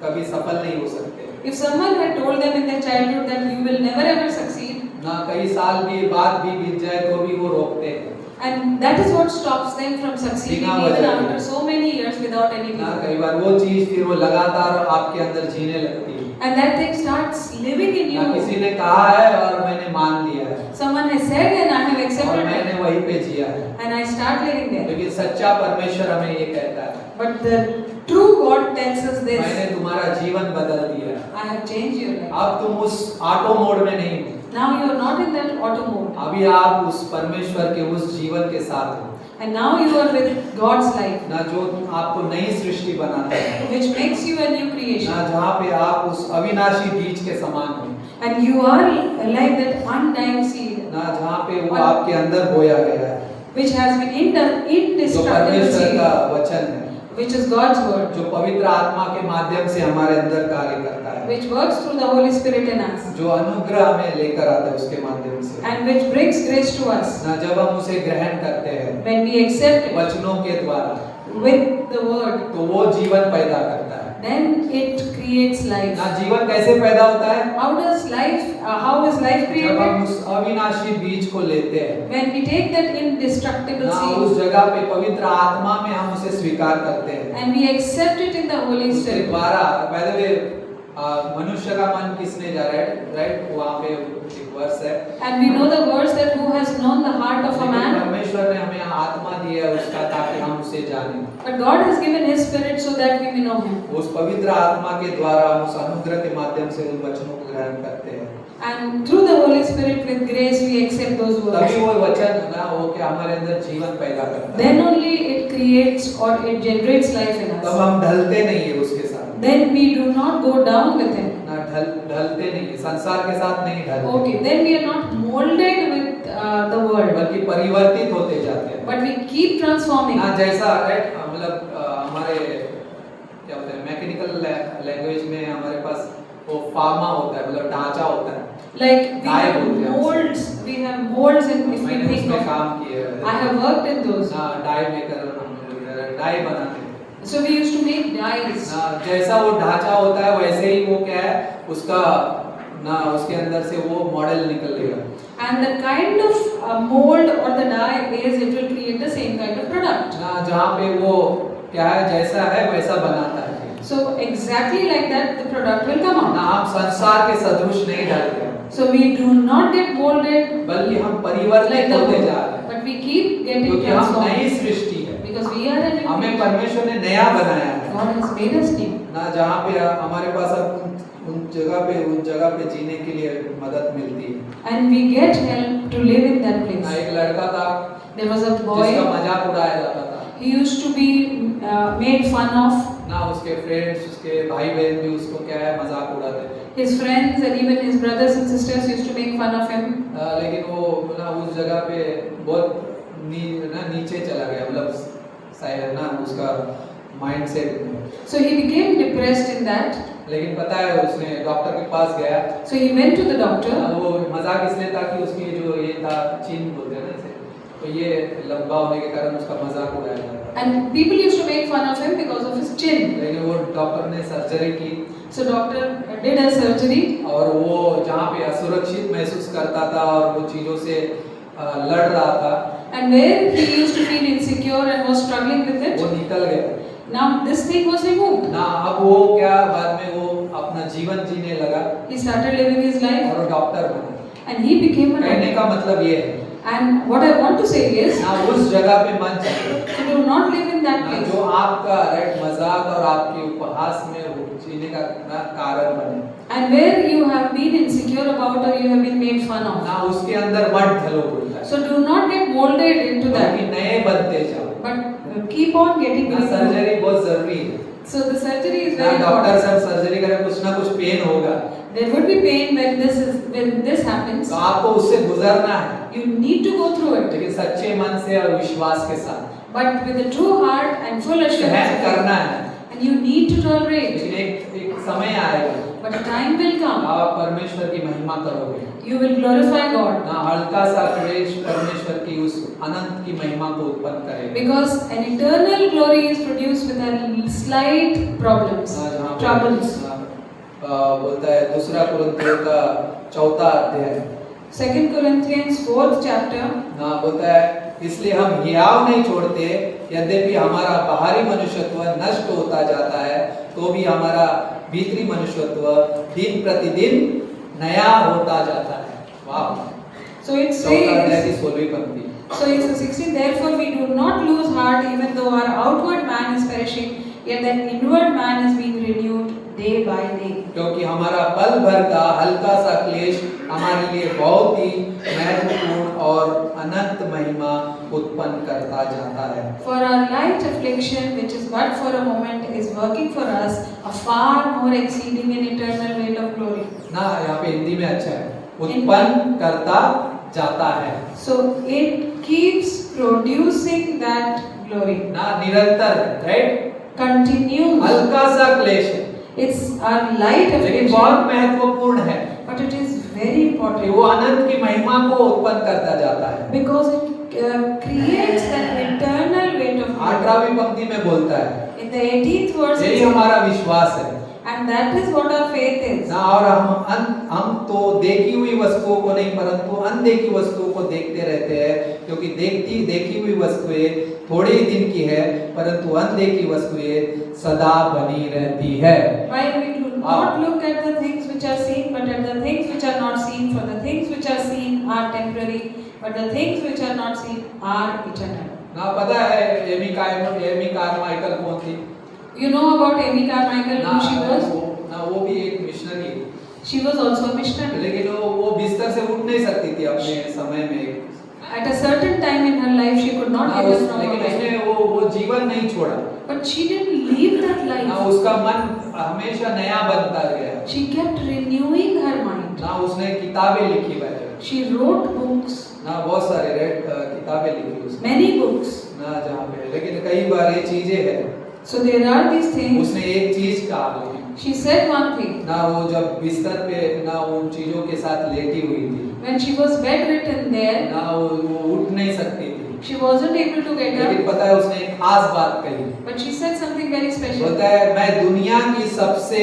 कभी सफल नहीं हो सकते If someone had told them in their childhood that you will never ever succeed, ना, कई साल भी बाद भी बीत जाए तो भी वो रोकते हैं and that is what stops them from succeeding बिना even वजह after so many years without any ना। reason. कई बार वो चीज फिर वो लगातार आपके अंदर जीने लगती है And that thing starts living in ना। you. किसी ने कहा है और मैंने मान लिया है Someone has said and I have और accepted it, मैंने वहीं पे जिया है, and I start living there. लेकिन सच्चा परमेश्वर हमें ये कहता है But the true God tells us this: मैंने तुम्हारा जीवन बदल दिया है। I have changed your life. अब तुम उस ऑटो मोड में नहीं हो, Now you are not in that auto mode, अभी आप उस परमेश्वर के उस जीवन के साथ हो and now you are with God's life, ना, जो आपको नई सृष्टि बनाता है which makes you a new creation. ना, जहाँ पे आप उस अविनाशी बीज के समान हो And you are like that undying seed, ना, जहाँ पे वो आपके अंदर बोया गया है, which has been जो indestructible परमेश्वर seed, का वचन है which is God's word, जो पवित्र आत्मा के माध्यम से हमारे अंदर कार्य करता है, which works through the Holy Spirit in us, जो अनुग्रह हमें लेकर आता है उसके माध्यम से, and which brings grace to us ना जब हम उसे ग्रहण करते हैं when we accept it वचनों के द्वारा, with the word, तो वो जीवन पैदा करता है। then it creates life. ना जीवन कैसे पैदा होता है? How is life जब हम created? उस अविनाशी बीज को लेते हैं, When we take that indestructible ना seed उस जगह पे पवित्र आत्मा में हम उसे स्वीकार करते हैं, and we accept it in the Holy उसके Spirit. द्वारा by the way, मनुष्य का मन किसने जा राइट वहाँ पे एक वर्स है, And we know the words that who has known the heart of a लेकिन man, परमेश्वर ने हमें आत्मा दी है उसका ताकि हम उसे जानें। but God has given His Spirit so that we may know Him. उस पवित्र आत्मा के द्वारा हम उस अनुग्रह के माध्यम से उन वचनों को ग्रहण करते हैं, And through the Holy Spirit with grace we accept those तभी words. वो वचन ना हो कि हमारे अंदर जीवन पैदा करता है। Then only it creates or it generates life in तब us. हम ढलते नहीं है उसके साथ, Then we do not go down with Him. ना ढलते नहीं है, संसार के साथ नहीं ढलते, Okay, then we are not molded with the world, बल्कि परिवर्तित होते जाते हैं। but we keep transforming. ना जैसा राइट मतलब हमारे क्या बोलते हैं मैकेनिकल लैंग्वेज में हमारे पास वो फार्मा होता है, मतलब ढांचा होता है, Like we Die have बोलते हैं हम molds, we have molds, and if we मैंने think उसमें of, काम किया है। I have worked in those. ना डाई मेकर डाई बनाते हैं, So we used to make dyes. ना जैसा वो ढांचा होता है वैसे ही वो क्या है उसका ना उसके अंदर से वो मॉडल निकलेगा। And the kind of mold or the dye is, it will create the same kind of product. ना जहाँ पे वो क्या है जैसा है वैसा बनाता है। So exactly like that, the product will come ना out. हम संसार के सदृश नहीं ढलते हैं, So we do not get molded बल्कि हम like परिवर्तित the होते world, जा रहे हैं, but we keep getting क्योंकि हम नई transformed सृष्टि है, because we are an हमें image. परमेश्वर ने नया बनाया है। God has made us new. ना जहाँ पे हमारे पास अब उन जगह पे जीने के लिए मदद मिलती है। And we get help to live in that ना place. एक लड़का था There was a जिसका boy, मजाक उड़ाया जाता था, he used to be made fun of. ना उसके फ्रेंड्स उसके भाई बहन भी उसको क्या है मजाक उड़ाते थे, His friends and even his brothers and sisters used to make fun of him. लेकिन वो ना उस जगह पे बहुत नीचे चला गया, मतलब शायद ना उसका माइंडसेट में। So he became depressed in that. लेकिन पता है उसने डॉक्टर के पास गया, So he went to the doctor. वो मजाक इसलिए था कि उसकी जो ये था चिन बोलते हैं ना इसे, तो ये लंबा होने के कारण उसका मजाक उड़ाया जाता था। And people used to make fun of him because of his chin. लेकिन वो डॉक्टर ने सर्जरी की So doctor did a surgery, और वो जहाँ पे असुरक्षित महसूस करता था और वो चीज़ों से लड़ रहा था, and where he used to feel insecure and was struggling with वो it, निकल गया now this thing was removed. ना। अब वो क्या बाद में वो अपना जीवन जीने लगा He started living his life और वो डॉक्टर बना। and he became a कहने doctor. का मतलब ये है And what I want to say is, ना उस जगह पे मत जाइए so do not live in that ना place. जो आपका राइट मजाक और आपके उपहास में वो जीने का ना कारण बने, And where you have been insecure about or you have been made fun of. ना उसके अंदर मत ढलो बोलता है, So do not get molded into ताकि that, नए बनते जाओ। but keep on getting ना renewed. सर्जरी बहुत जरूरी है, So the surgery is ना very डॉक्टर important. सब सर्जरी करें कुछ ना कुछ पेन होगा, There would be pain when this happens. तो आपको उससे गुजरना है, You need to go through it, लेकिन सच्चे मन से और विश्वास के साथ but with a true heart and full सहन assurance. करना है। And you need to tolerate. लेकिन एक समय आएगा But a time will come. आप परमेश्वर की महिमा करोगे, You will glorify God. ना हल्का सा क्लेश परमेश्वर की उस अनंत की महिमा को उत्पन्न करेगा। Because an eternal glory is produced with a slight problems, ना जहाँ पे, troubles. बोलता है दूसरा कुरिन्थियों का 4 अध्याय 2 Corinthians 4th chapter. ना बोलता है इसलिए हम हियाव नहीं छोड़ते, यद्यपि हमारा बाहरी मनुष्यत्व नष्ट होता जाता है तो भी हमारा भीतरी मनुष्यत्व दिन प्रतिदिन नया होता जाता है। वाह। So it 4 अध्याय says, की 16वीं पंक्ति। so it's the 16th, therefore we do not lose heart even though our outward man is perishing, yet the inward man is being renewed day by day. क्योंकि हमारा पल भर का हल्का सा क्लेश हमारे लिए बहुत ही महत्वपूर्ण और अनंत महिमा उत्पन्न करता जाता है। For our light affliction, which is but for a moment, is working for us a far more exceeding and eternal weight of glory. ना यहाँ पे हिंदी में अच्छा है, उत्पन्न करता जाता है। So it keeps producing that glory. ना निरंतर, राइट? continues. हल्का सा क्लेश है, It's a light लेकिन बहुत affliction, महत्वपूर्ण है but it is very कि important वो अनंत की महिमा को उत्पन्न करता जाता है। because it creates that eternal weight of glory. 18वीं पंक्ति में बोलता है, In the 18th verse, यही it says, हमारा विश्वास है and that is what our faith is. ना, और हम तो देखी हुई वस्तुओं को नहीं परंतु अनदेखी वस्तुओं को देखते रहते हैं, क्योंकि देखी हुई वस्तुएं थोड़े ही दिन की है परंतु अनदेखी वस्तुएं सदा बनी रहती है। While we do not look at the things which are seen, but at the things which are not seen, for the things which are seen are temporary, but the things which are not seen are eternal. ना पता है Amy Carmichael कौन थी? You know about Amy Carmichael, ना who she was? वो भी एक missionary, She was also a missionary. लेकिन वो बिस्तर से उठ नहीं सकती थी अपने समय में। At a certain time in her life, she could not get up from her लेकिन bed. उसने वो जीवन नहीं छोड़ा But she didn't leave that ना, life. उसका मन हमेशा नया बनता गया She kept renewing her mind. ना, उसने किताबें लिखी बैठे She wrote books, ना, बहुत सारे किताबें लिखी उसने many books. ना जहाँ पे, लेकिन कई बार ये चीजें है, So there are these things. उसने एक चीज कहा, लेकिन She said one thing. ना वो जब बिस्तर पे ना उन चीजों के साथ लेटी हुई थी When she was bedridden there, ना, वो उठ नहीं सकती थी, she wasn't able to get लेकिन up. पता है उसने एक खास बात कही, But she said something very special. बोलता है मैं दुनिया की सबसे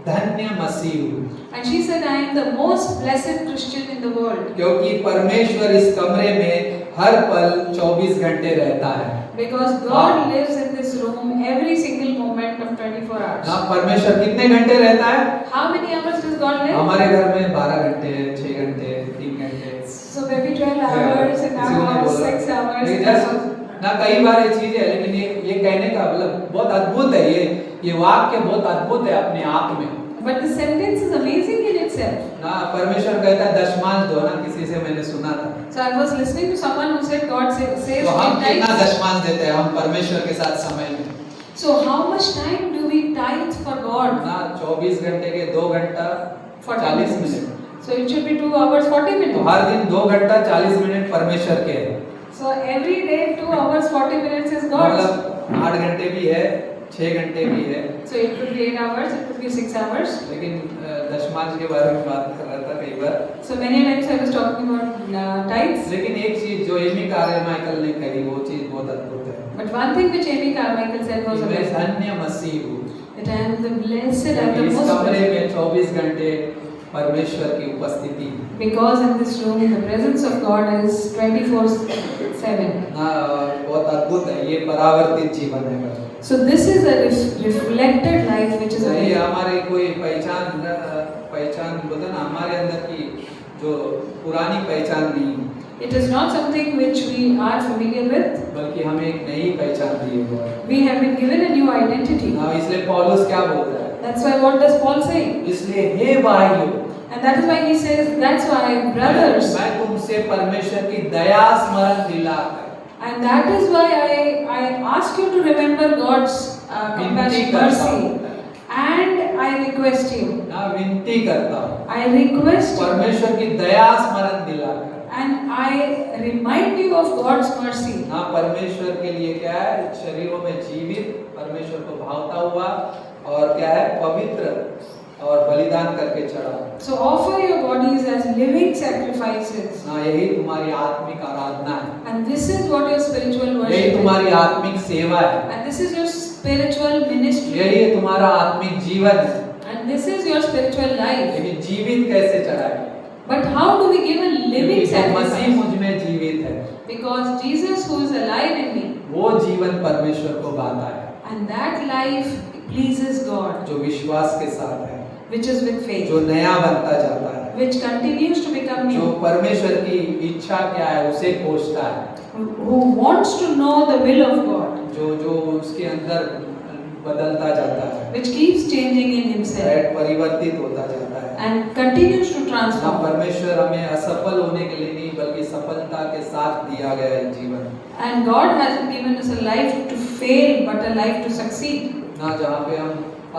धन्य मसीह हूँ, And she said, I am the most blessed Christian in the world. क्योंकि परमेश्वर इस कमरे में हर पल 24 घंटे रहता है। Because God lives in this room every single moment of 24 hours. ना, परमेश्वर कितने घंटे रहता है? How many hours does God live? हमारे घर में 12 घंटे, 6 घंटे, 3 घंटे, So maybe 12 hours, an किसी ने hour, बोला। 6 hours. लेकिन जैसे ना कई बार ये चीज है, लेकिन ये कहने का मतलब बहुत अद्भुत है, ये वाक्य बहुत अद्भुत है अपने आप में But the sentence is amazing in itself. ना। परमेश्वर कहता है दशमांश दो ना, किसी से मैंने सुना था, So I was listening to someone who said God says तो हम कितना tithe. दशमांश देते हैं हम परमेश्वर के साथ समय में So how much time do we tithe for God? ना? 24 घंटे के 2 घंटा 40 minute, So it should be 2 hours 40 तो minutes. हर दिन 2 घंटा 40 मिनट परमेश्वर के है, So every day 2 hours 40 minutes is God's. मतलब 8 घंटे भी है, 6 घंटे भी है, So it could be 8 hours, it could be 6 hours. लेकिन दशमांश के बारे में बात कर रहा था कई बार। So many times I was talking about tithes. लेकिन एक चीज जो एमी कारमाइकल ने कही वो चीज बहुत अद्भुत है, But one thing which Amy Carmichael said was मैं amazing. धन्य मसीह हूँ, That I am the blessed, I am the इस most कमरे blessed. में 24 घंटे परमेश्वर की उपस्थिति Because in this room the presence of God is 24/7. ना, बहुत अद्भुत है, ये परावर्तित जीवन है। So this is a reflected life which is ये amazing. हमारे कोई पहचान बोलते हैं ना, हमारे अंदर की जो पुरानी पहचान नहीं, It is not something which we are familiar with. बल्कि हमें एक नई पहचान दी है। We have been given a new identity. ना, इसलिए पौलुस क्या बोलता है? That's why what does Paul say? इसलिए हे भाइयों, And that is why he says, that's why brothers. मैं तुमसे परमेश्वर की दया स्मरण दिलाकर And that is why I ask you to remember God's compassion, mercy. And I request you. ना विनती करता हूँ, I request you. परमेश्वर की दया स्मरण दिलाकर And I remind you of God's mercy. ना, परमेश्वर के लिए क्या है, शरीरों में जीवित, परमेश्वर को भावता हुआ और क्या है, पवित्र और बलिदान करके चढ़ा। So offer your bodies as living sacrifices. ना, यही तुम्हारी आत्मिक आराधना है, And this is what your spiritual worship यही is. तुम्हारी आत्मिक सेवा है, And this is your spiritual ministry. यही तुम्हारा आत्मिक जीवन है। And this is your spiritual life. लेकिन जीवित कैसे चढ़ाए? But how do we give a living क्योंकि जो मसीह sacrifice? मुझ में जीवित है, Because Jesus who is alive in me, वो जीवन परमेश्वर को बांधा है, and that life pleases God, जो विश्वास के साथ है, which is with faith, जो नया बनता जाता है, which continues to become जो new, परमेश्वर की इच्छा क्या है उसे खोजता है, who wants to know the will of God, जो उसके अंदर बदलता जाता है, which keeps changing in himself परिवर्तित होता जाता है। and continues to ना, transform. परमेश्वर हमें असफल होने के लिए नहीं बल्कि सफलता के साथ दिया गया है जीवन, And God hasn't given us a life to fail, but a life to succeed. ना जहाँ पे हम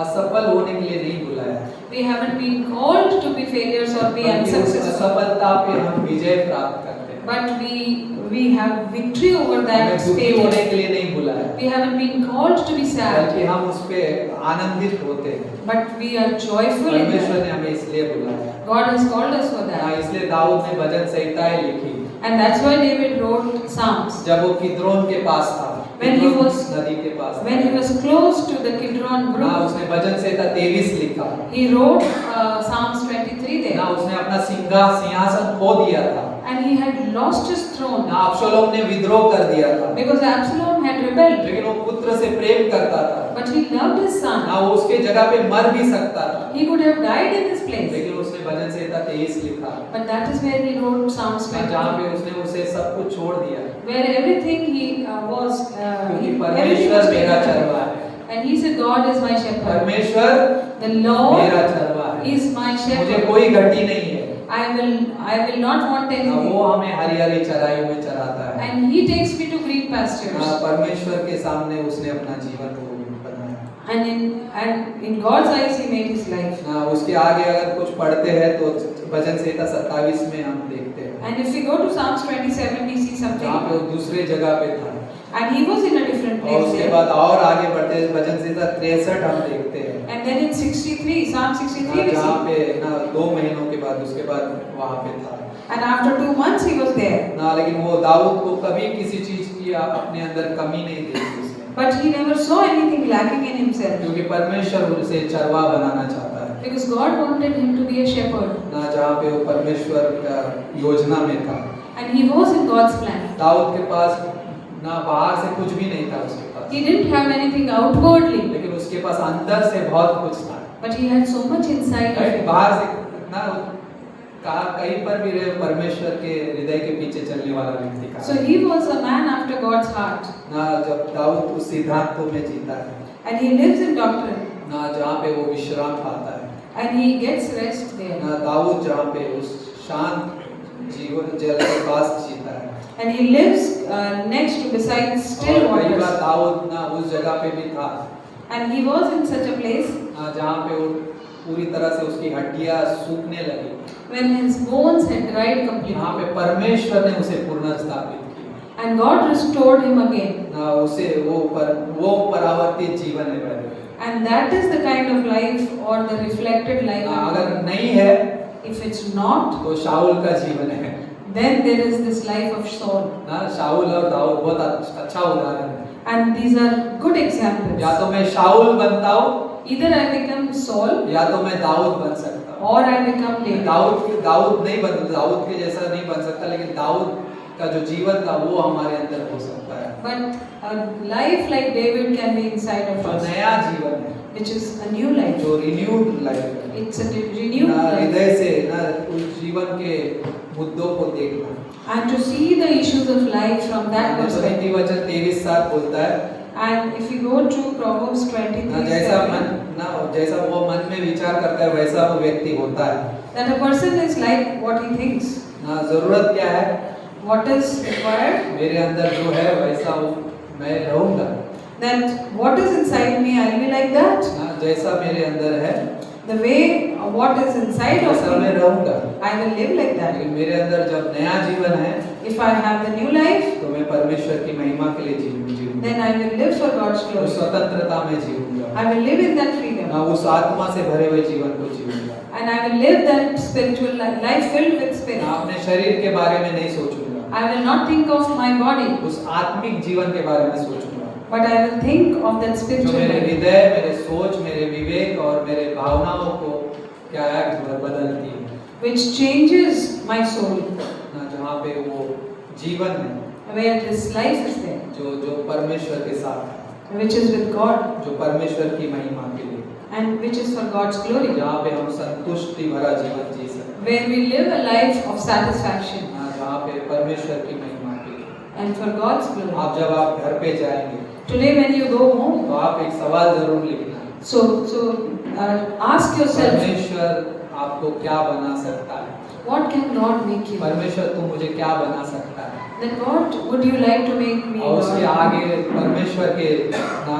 असफल होने के लिए नहीं बुलाया, We haven't been called to be failures or be बल्कि उस unsuccessful, असफलता पे हम विजय प्राप्त करते हैं। but we have victory over that हमें दुखी होने failure. के लिए नहीं बुलाया, We haven't been called to be sad, बल्कि हम उस पे आनंदित होते हैं। but we are joyful in परमेश्वर that. ने हमें इसलिए बुलाया। God has called us for हाँ, that. इसलिए दाऊद ने भजन संहिताएं लिखी। And that's why David wrote Psalms. जब वो किद्रोन के पास था, When he किद्रोन was- नदी के पास था, When he was close to the Kidron ना brook, उसने भजन संहिता 23 लिखा, he wrote Psalms 23 ना there. उसने अपना सिंहासन खो दिया था, And he had lost his throne ना अब्शलोम ने विद्रोह कर दिया था, because Absalom had rebelled. लेकिन वो पुत्र से प्रेम करता था, But he loved his son. ना वो उसके जगह पे मर भी सकता था, He could have died in his place. लेकिन उसने भजन संहिता 23 लिखा, But that is where he wrote Psalms ना जहाँ 23, पे उसने उसे सब कुछ छोड़ दिया, where everything he was, क्योंकि everything परमेश्वर was मेरा taken चरवा away. है, And he said, God is my shepherd. परमेश्वर The Lord मेरा चरवा है, is my मुझे shepherd. कोई घटी नहीं है, I will not want ना anything. वो हमें हरी हरी चराई में चराता है, And he takes me to green pastures. ना परमेश्वर के सामने उसने अपना जीवन को बनाया, And in God's eyes he made his life. ना उसके आगे अगर कुछ पढ़ते हैं तो भजन संहिता 27 में हम देखते हैं, And if we go to Psalms 27, we see जहाँ something. पे वो दूसरे जगह पे था, And he was in a different और place उसके there. बाद और आगे बढ़ते हैं भजन संहिता 63 हम देखते हैं, And then in 63, Psalm 63 we जहाँ see. पे ना 2 महीनों के बाद उसके बाद वहाँ पे था, And after 2 months he was there. ना लेकिन वो दाऊद को कभी किसी चीज की अपने अंदर कमी नहीं देखी उसने, But he never saw anything lacking in himself. क्योंकि परमेश्वर उसे चरवा बनाना चाहता है, Because God wanted him to be a shepherd. ना जहाँ पे वो परमेश्वर का योजना में था। And he was in God's plan. Dawood के पास ना बाहर से कुछ भी नहीं था उसके पास, He didn't have anything outwardly. लेकिन उसके पास अंदर से बहुत कुछ था, But he had so much inside of right? him. बाहर से ना कहा कहीं पर भी रहे परमेश्वर के हृदय के पीछे चलने वाला व्यक्ति का, So he was a man after God's heart. ना जब दाऊद उस सिद्धांतों में जीता है, And he lives in doctrine. ना जहाँ पे वो विश्राम पाता है, And he gets rest there. ना दाऊद जहाँ पे उस शांत जीवन जल के पास जीता है, And he lives next to beside still और कई बार waters. दाऊद ना उस जगह पे भी था, And he was in such a place ना जहाँ पे वो पूरी तरह से उसकी हड्डियाँ सूखने लगी, when his bones had dried यहाँ completely. पे परमेश्वर ने उसे पुनर्स्थापित किया, And God restored him again. ना उसे वो परावर्तित जीवन है पहले, And that is the kind of life or the reflected life. ना अगर नहीं है If it's not, तो शाऊल का जीवन है, then there is this life of Saul. ना शाऊल और दाऊद बहुत अच्छा उदाहरण है, And these are good examples. या तो मैं शाऊल बनता हूँ Either I become Saul या तो मैं दाऊद बन सकता हूँ। or I become David. Dawood नहीं बन दाऊद के जैसा नहीं बन सकता, लेकिन दाऊद का जो जीवन था वो हमारे अंदर हो सकता है, But a life like David can be inside of जो us, नया जीवन है, which is a new life. जो रिन्यूड लाइफ है, It's a renewed ना life. हृदय से ना उस जीवन के मुद्दों को देखना। And to see the issues of life from that तो perspective. नीति वचन 23:7 बोलता है, And if you go to Proverbs ना 23, जैसा वो मन में विचार करता है वैसा वो व्यक्ति होता है, that a person is like what he thinks. ना जरूरत क्या है, What is required? मेरे अंदर जो है वैसा मैं रहूंगा, That what is inside me, I'll be like that. ना जैसा मेरे अंदर है The way what is inside of वैसा मैं me, रहूंगा, I will live like that. लेकिन मेरे अंदर जब नया जीवन है If I have the new life, तो मैं परमेश्वर की महिमा के लिए जीऊंगा, then I will live for God's उस glory. स्वतंत्रता में जीऊंगा, I will live in that freedom. मैं उस आत्मा से भरे हुए जीवन को जीऊंगा, And I will live that spiritual life filled with मैं spirit. अपने शरीर के बारे में नहीं सोचूंगा, I will not think of my body, उस आत्मिक जीवन के बारे में सोचूंगा, but I will think of that जो spiritual मेरे life, हृदय, मेरे सोच, मेरे विवेक और मेरे भावनाओं को क्या है बदलती है, which changes my soul, ना जहाँ पे वो जीवन है where this life is there, जो परमेश्वर के साथ है, which is with God जो परमेश्वर की महिमा के लिए, and which is for God's glory, जहाँ पे हम संतुष्टि भरा जीवन जी सकते हैं, where we live a life of satisfaction ना जहाँ पे परमेश्वर की महिमा के लिए। and for God's glory. आप जब आप घर पे जाएंगे Today when you go home, तो आप एक सवाल जरूर लिखना, ask yourself, परमेश्वर आपको क्या बना सकता है, what can God make you? परमेश्वर तू मुझे क्या बना सकता है, Then what would you like to make me? और उसके God? आगे परमेश्वर के ना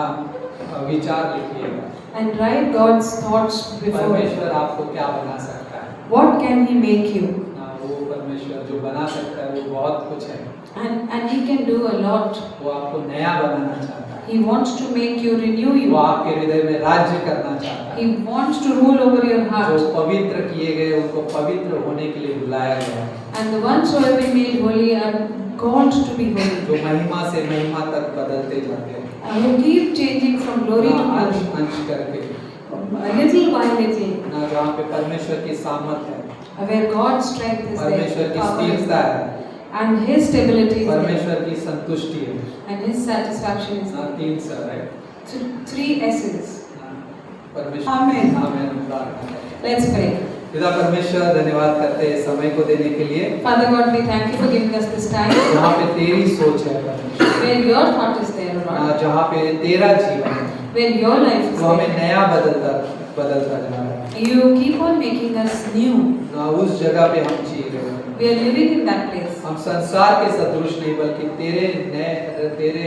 विचार लिखिएगा, And write God's thoughts before. परमेश्वर आपको क्या बना सकता है, What can He make you? ना वो परमेश्वर जो बना सकता है वो बहुत कुछ है। And He can do a lot. वो आपको नया बनाना चाहता है, He wants to make you, renew वो you. आपके हृदय में राज्य करना चाहता है। He wants to rule over your heart. जो पवित्र किए गए उनको पवित्र होने के लिए बुलाया गया है, And the ones who have been made holy are called to be holy. जो महिमा से महिमा तक बदलते जाते हैं, And who keep changing from glory to ना अंश glory. अंश करके, Little by little. ना जहाँ पे परमेश्वर की सामर्थ है, Where God's strength is परमेश्वर there. की Power is स्थिरता there. है, And His stability is there. परमेश्वर की संतुष्टि है। And His satisfaction is ना there. तीन सर है, So, 3 S's. परमेश्वर। Amen. आमेन। हम प्रार्थना करते हैं। Let's pray. पिता परमेश्वर, धन्यवाद करते हैं समय को देने के लिए, Father God, we thank you for giving us this time. जहाँ पे तेरी सोच है परमेश्वर, Where your thought is there, Lord. जहाँ पे तेरा जीवन है, Where your life is तो हमें there. नया बदलता जा रहा है। You keep on making us new. ना उस जगह पे हम जी रहे हैं, We are living in that place. हम संसार के सदृश नहीं बल्कि तेरे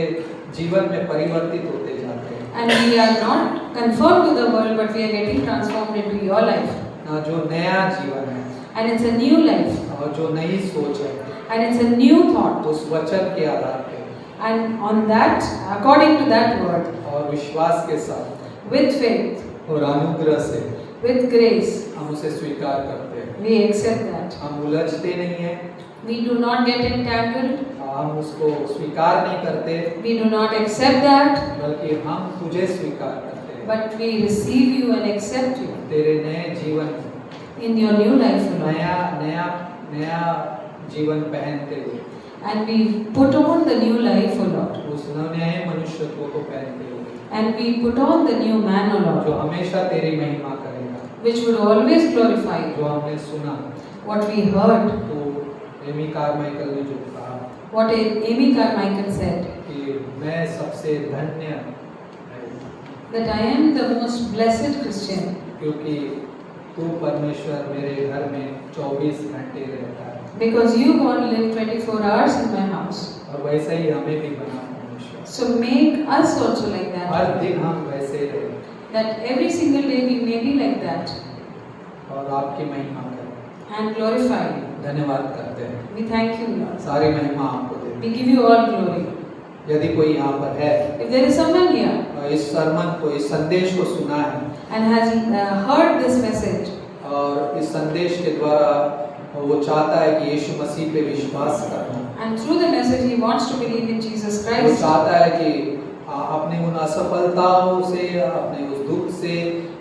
जीवन में परिवर्तित होते जाते हैं। And we are not conformed to the world, but we are getting transformed into your life. ना जो नया जीवन है And it's a new life. और जो नई सोच है, And it's a new thought. उस वचन के आधार पे And on that, according to that word, और विश्वास के साथ with faith, और अनुग्रह से with grace, हम उसे स्वीकार करते हैं। we accept that. हम उलझते नहीं हैं, We do not get entangled. हम उसको स्वीकार नहीं करते, We do not accept that, बल्कि हम तुझे स्वीकार करते हैं। but we receive you and accept you तेरे नए जीवन में in your new life, Lord. नया जीवन पहनते हुए, And we put on the new life, O Lord. उस नए मनुष्यत्व को पहनते हुए, And we put on the new man, O जो Lord, हमेशा तेरी महिमा करेगा। which would always glorify you. जो हमने सुना, What we heard, तो एमी कारमाइकल ने जो कहा what Amy Carmichael said, कि मैं सबसे धन्य that I am the most blessed Christian क्योंकि तू परमेश्वर मेरे घर में 24 घंटे रहता है, because you, God, live 24 hours in my house. और वैसे ही हमें भी बना परमेश्वर। So make us also like that, हर दिन हम वैसे ही रहे that every single day we may be like that और आपकी महिमा करें। and glorify you. धन्यवाद करते हैं, We thank you, Lord. सारी महिमा आपको देते We give you all glory. हैं। यदि कोई यहाँ पर है If there is someone here और इस सरमन को, इस संदेश को सुना है and has heard this message और इस संदेश के द्वारा वो चाहता है कि यीशु मसीह पे विश्वास करना, and through the message he wants to believe in Jesus वो Christ, चाहता है कि अपने उन असफलताओं से, अपने उस दुख से,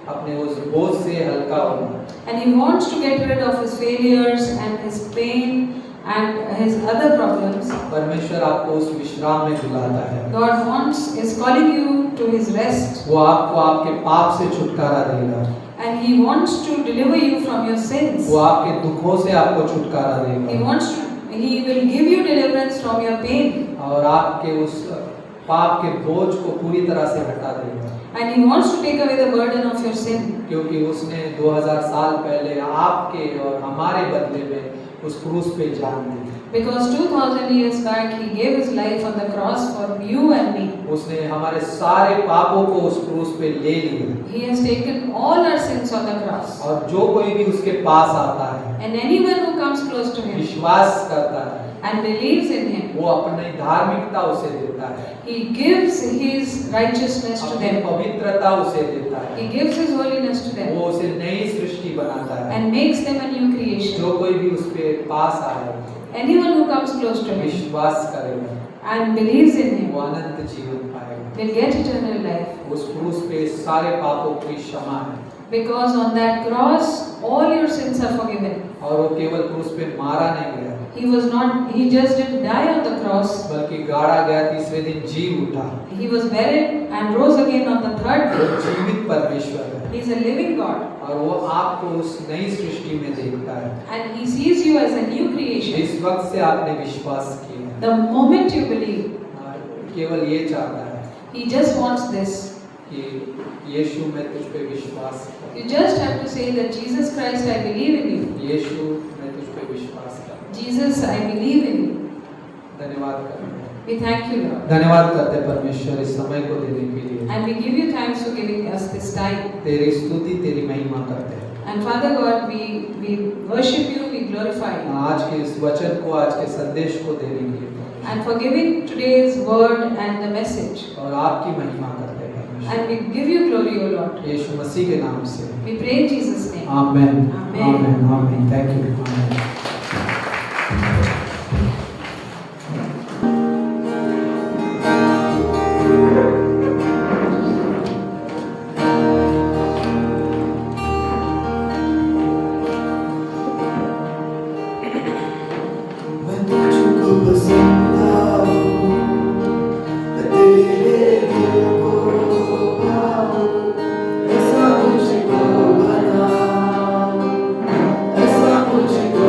अपने उस बोझ से हल्का होना, and he wants to get rid of his failures and his pain and his other problems. परमेश्वर आपको उस विश्राम में बुलाता है। God is calling you to his rest, वो आपको आपके पाप से छुटकारा देगा, and he wants to deliver you from your sins. वो आपके दुखों से आपको छुटकारा देगा He will give you deliverance from your pain, और आपके उस पाप के बोझ को पूरी तरह से हटा देगा, and he wants to take away the burden of your sin, क्योंकि उसने 2000 साल पहले आपके और हमारे बदले में उस क्रूस पे जान दी। because 2000 years back he gave his life on the cross for you and me. उसने हमारे सारे पापों को उस क्रूस पे ले लिया, He has taken all our sins on the cross, और जो कोई भी उसके पास आता है, and anyone who comes close to him विश्वास करता है, and believes in him, वो अपनी धार्मिकता उसे देता है, he gives his righteousness to अपनी them, पवित्रता उसे देता है, he gives his holiness to them, वो उसे नई सृष्टि बनाता है। and makes them a new creation. जो कोई भी उसके पास आए, Anyone who comes close to him विश्वास करेगा, and believes in him वो अनंत जीवन पाएगा। will get eternal life, उस क्रूस पे सारे पापों की क्षमा है, because on that cross all your sins are forgiven. और वो केवल क्रूस पे मारा नहीं गया, He just didn't die on the cross. बल्कि गाड़ा गया, तीसरे दिन जी उठा। He was buried and rose again on the third वो day. जीवित परमेश्वर है, He is a living God, और वो आपको उस नई सृष्टि में देखता है। and he sees you as a new creation. जिस वक्त से आपने विश्वास किया है, The moment you believe, केवल ये चाहता है he just wants this. कि यीशु मैं तुझ पे विश्वास करूं, You just have to say that Jesus Christ, I believe in you. यीशु मैं तुझ पे विश्वास करूं। Jesus, I believe in you. धन्यवाद करते हैं, We thank you, Lord. धन्यवाद करते हैं परमेश्वर इस समय को देने के लिए। And we give you thanks for giving us this time. तेरी स्तुति, तेरी महिमा करते हैं। And Father God, we worship you, we glorified. आज के इस वचन को, आज के संदेश को देने के लिए And for giving today's word and the message. और आपकी महिमा करते हैं परमेश्वर। And we give you glory, O Lord. यीशु मसीह के नाम से We pray in Jesus' name. Amen Amen. Amen amen. Thank you amen. मैं तुझको पसंद आऊं, मैं तेरे दिल को पाऊं, ऐसा मुझको बनाओ, ऐसा मुझको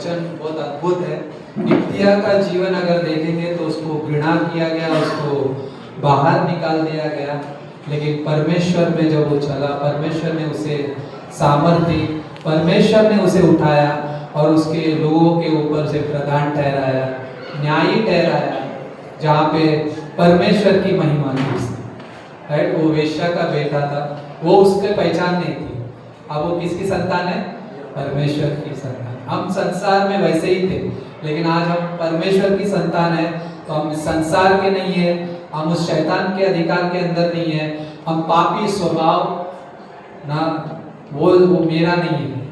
वचन बहुत अद्भुत है। इब्तिया का जीवन अगर देखेंगे तो उसको घृणा किया गया, उसको बाहर निकाल दिया गया, लेकिन परमेश्वर में जब वो चला, परमेश्वर ने उसे सामर्थ दी, परमेश्वर ने उसे उठाया और उसके लोगों के ऊपर से प्रधान ठहराया, न्यायी ठहराया, जहाँ पे परमेश्वर की महिमा थी। राइट, वो वेश्या का बेटा था, वो उसके पहचान नहीं थी। अब वो किसकी संतान है? परमेश्वर की संतान। हम संसार में वैसे ही थे, लेकिन आज हम परमेश्वर की संतान है, तो हम संसार के नहीं है, हम उस शैतान के अधिकार के अंदर नहीं है, हम पापी स्वभाव ना, वो मेरा नहीं है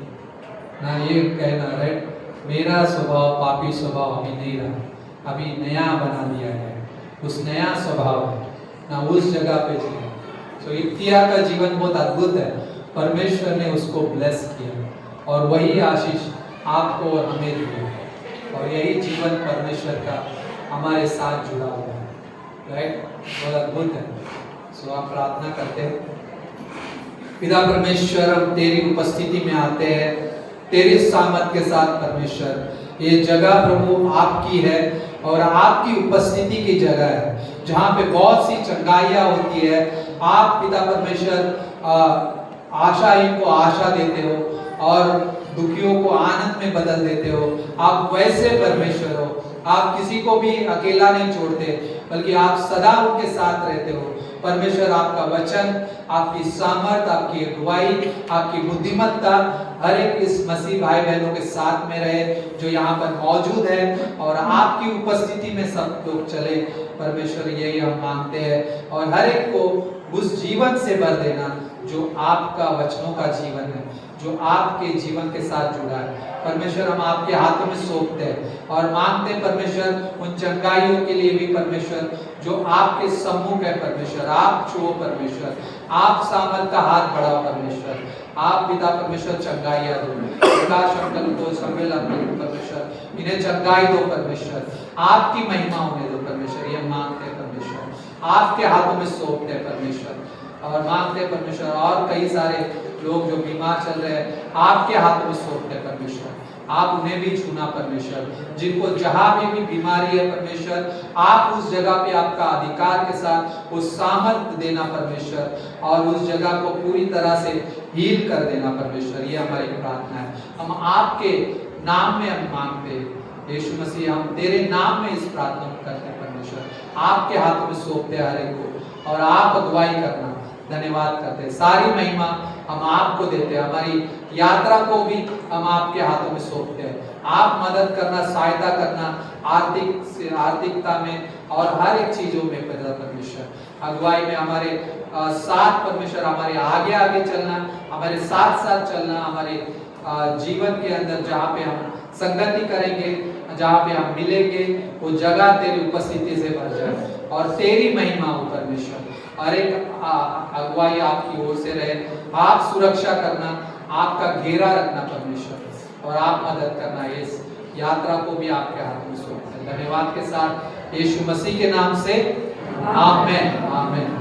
ना, ये कहना राइट, मेरा स्वभाव पापी स्वभाव अभी नहीं रहा, अभी नया बना दिया है, उस नया स्वभाव है ना, उस जगह पे जिए। तो इब्तिया का जीवन बहुत अद्भुत है, परमेश्वर ने उसको ब्लेस किया और वही आशीष आपको और हमें दी, और यही जीवन परमेश्वर का हमारे साथ जुड़ा हुआ है। राइट, बहुत अद्भुत है। सो आप प्रार्थना करते हैं। पिता परमेश्वर, हम तेरी उपस्थिति में आते हैं, तेरी सामर्थ के साथ परमेश्वर, ये जगह प्रभु आपकी है और आपकी उपस्थिति की जगह है, जहाँ पे बहुत सी चंगाइयाँ होती है। आप पिता परमेश्वर आशाहीन को आशा देते हो और दुखियों को आनंद में बदल देते हो। आप वैसे परमेश्वर हो, आप किसी को भी अकेला नहीं छोड़ते, बल्कि आप सदा उनके साथ रहते हो। परमेश्वर, आपका वचन, आपकी सामर्थ, आपकी अगुवाई, आपकी बुद्धिमत्ता हर एक इस मसीह भाई बहनों के साथ में रहे जो यहाँ पर मौजूद है, और आपकी उपस्थिति में सब लोग चले। परमेश्वर, यही हम मांगते हैं, और हर एक को उस जीवन से भर देना जो आपका वचनों का जीवन है, जो आपके जीवन के साथ जुड़ा है। परमेश्वर, हम आपके हाथों में सौंपते हैं और मांगते हैं परमेश्वर उन चंगाइयों के लिए भी परमेश्वर जो आपके सम्मुख है। परमेश्वर, आप छुओ, परमेश्वर आप सामर्थ का हाथ बढ़ाओ, परमेश्वर आप पिता परमेश्वर चंगाइयाँ दो, प्रकाश अंकल को, सम्मेल अंकल को परमेश्वर इन्हें चंगाई दो, परमेश्वर आपकी महिमा होने दो। परमेश्वर, ये मांगते हैं परमेश्वर, आपके हाथों में सौंपते हैं परमेश्वर, और मांगते हैं परमेश्वर और कई सारे लोग जो बीमार चल रहे हैं आपके हाथों में सौंपते हैं परमेश्वर, आप उन्हें भी छूना परमेश्वर, जिनको जहां भी बीमारी है परमेश्वर, आप उस जगह पे आपका अधिकार के साथ उस सामर्थ देना परमेश्वर, और उस जगह को पूरी तरह से हील कर देना परमेश्वर। ये हमारी प्रार्थना है, हम आपके नाम में हम मांगते हैं यीशु मसीह, हम तेरे नाम में इस प्रार्थना करते हैं परमेश्वर, आपके हाथों में सौंपते हर एक को, और आप अगुवाई करना। धन्यवाद करते हैं, सारी महिमा हम आपको देते हैं, हमारी यात्रा को भी हम आपके हाथों में सौंपते हैं। आप मदद करना, सहायता करना, आर्थिकता में और हर एक चीजों में परमेश्वर, अगुवाई में हमारे साथ परमेश्वर, हमारे आगे आगे चलना, हमारे साथ साथ चलना, हमारे जीवन के अंदर जहाँ पे हम संगति करेंगे, जहाँ पे हम मिलेंगे, वो जगह तेरी उपस्थिति से भर जाए और तेरी महिमा हो परमेश्वर। हर एक अगुवाई आपकी ओर से रहे, आप सुरक्षा करना, आपका घेरा रखना परमेश्वर, और आप मदद करना। इस यात्रा को भी आपके हाथ में सौंपते हैं। धन्यवाद के साथ यीशु मसीह के नाम से आमेन, आमेन।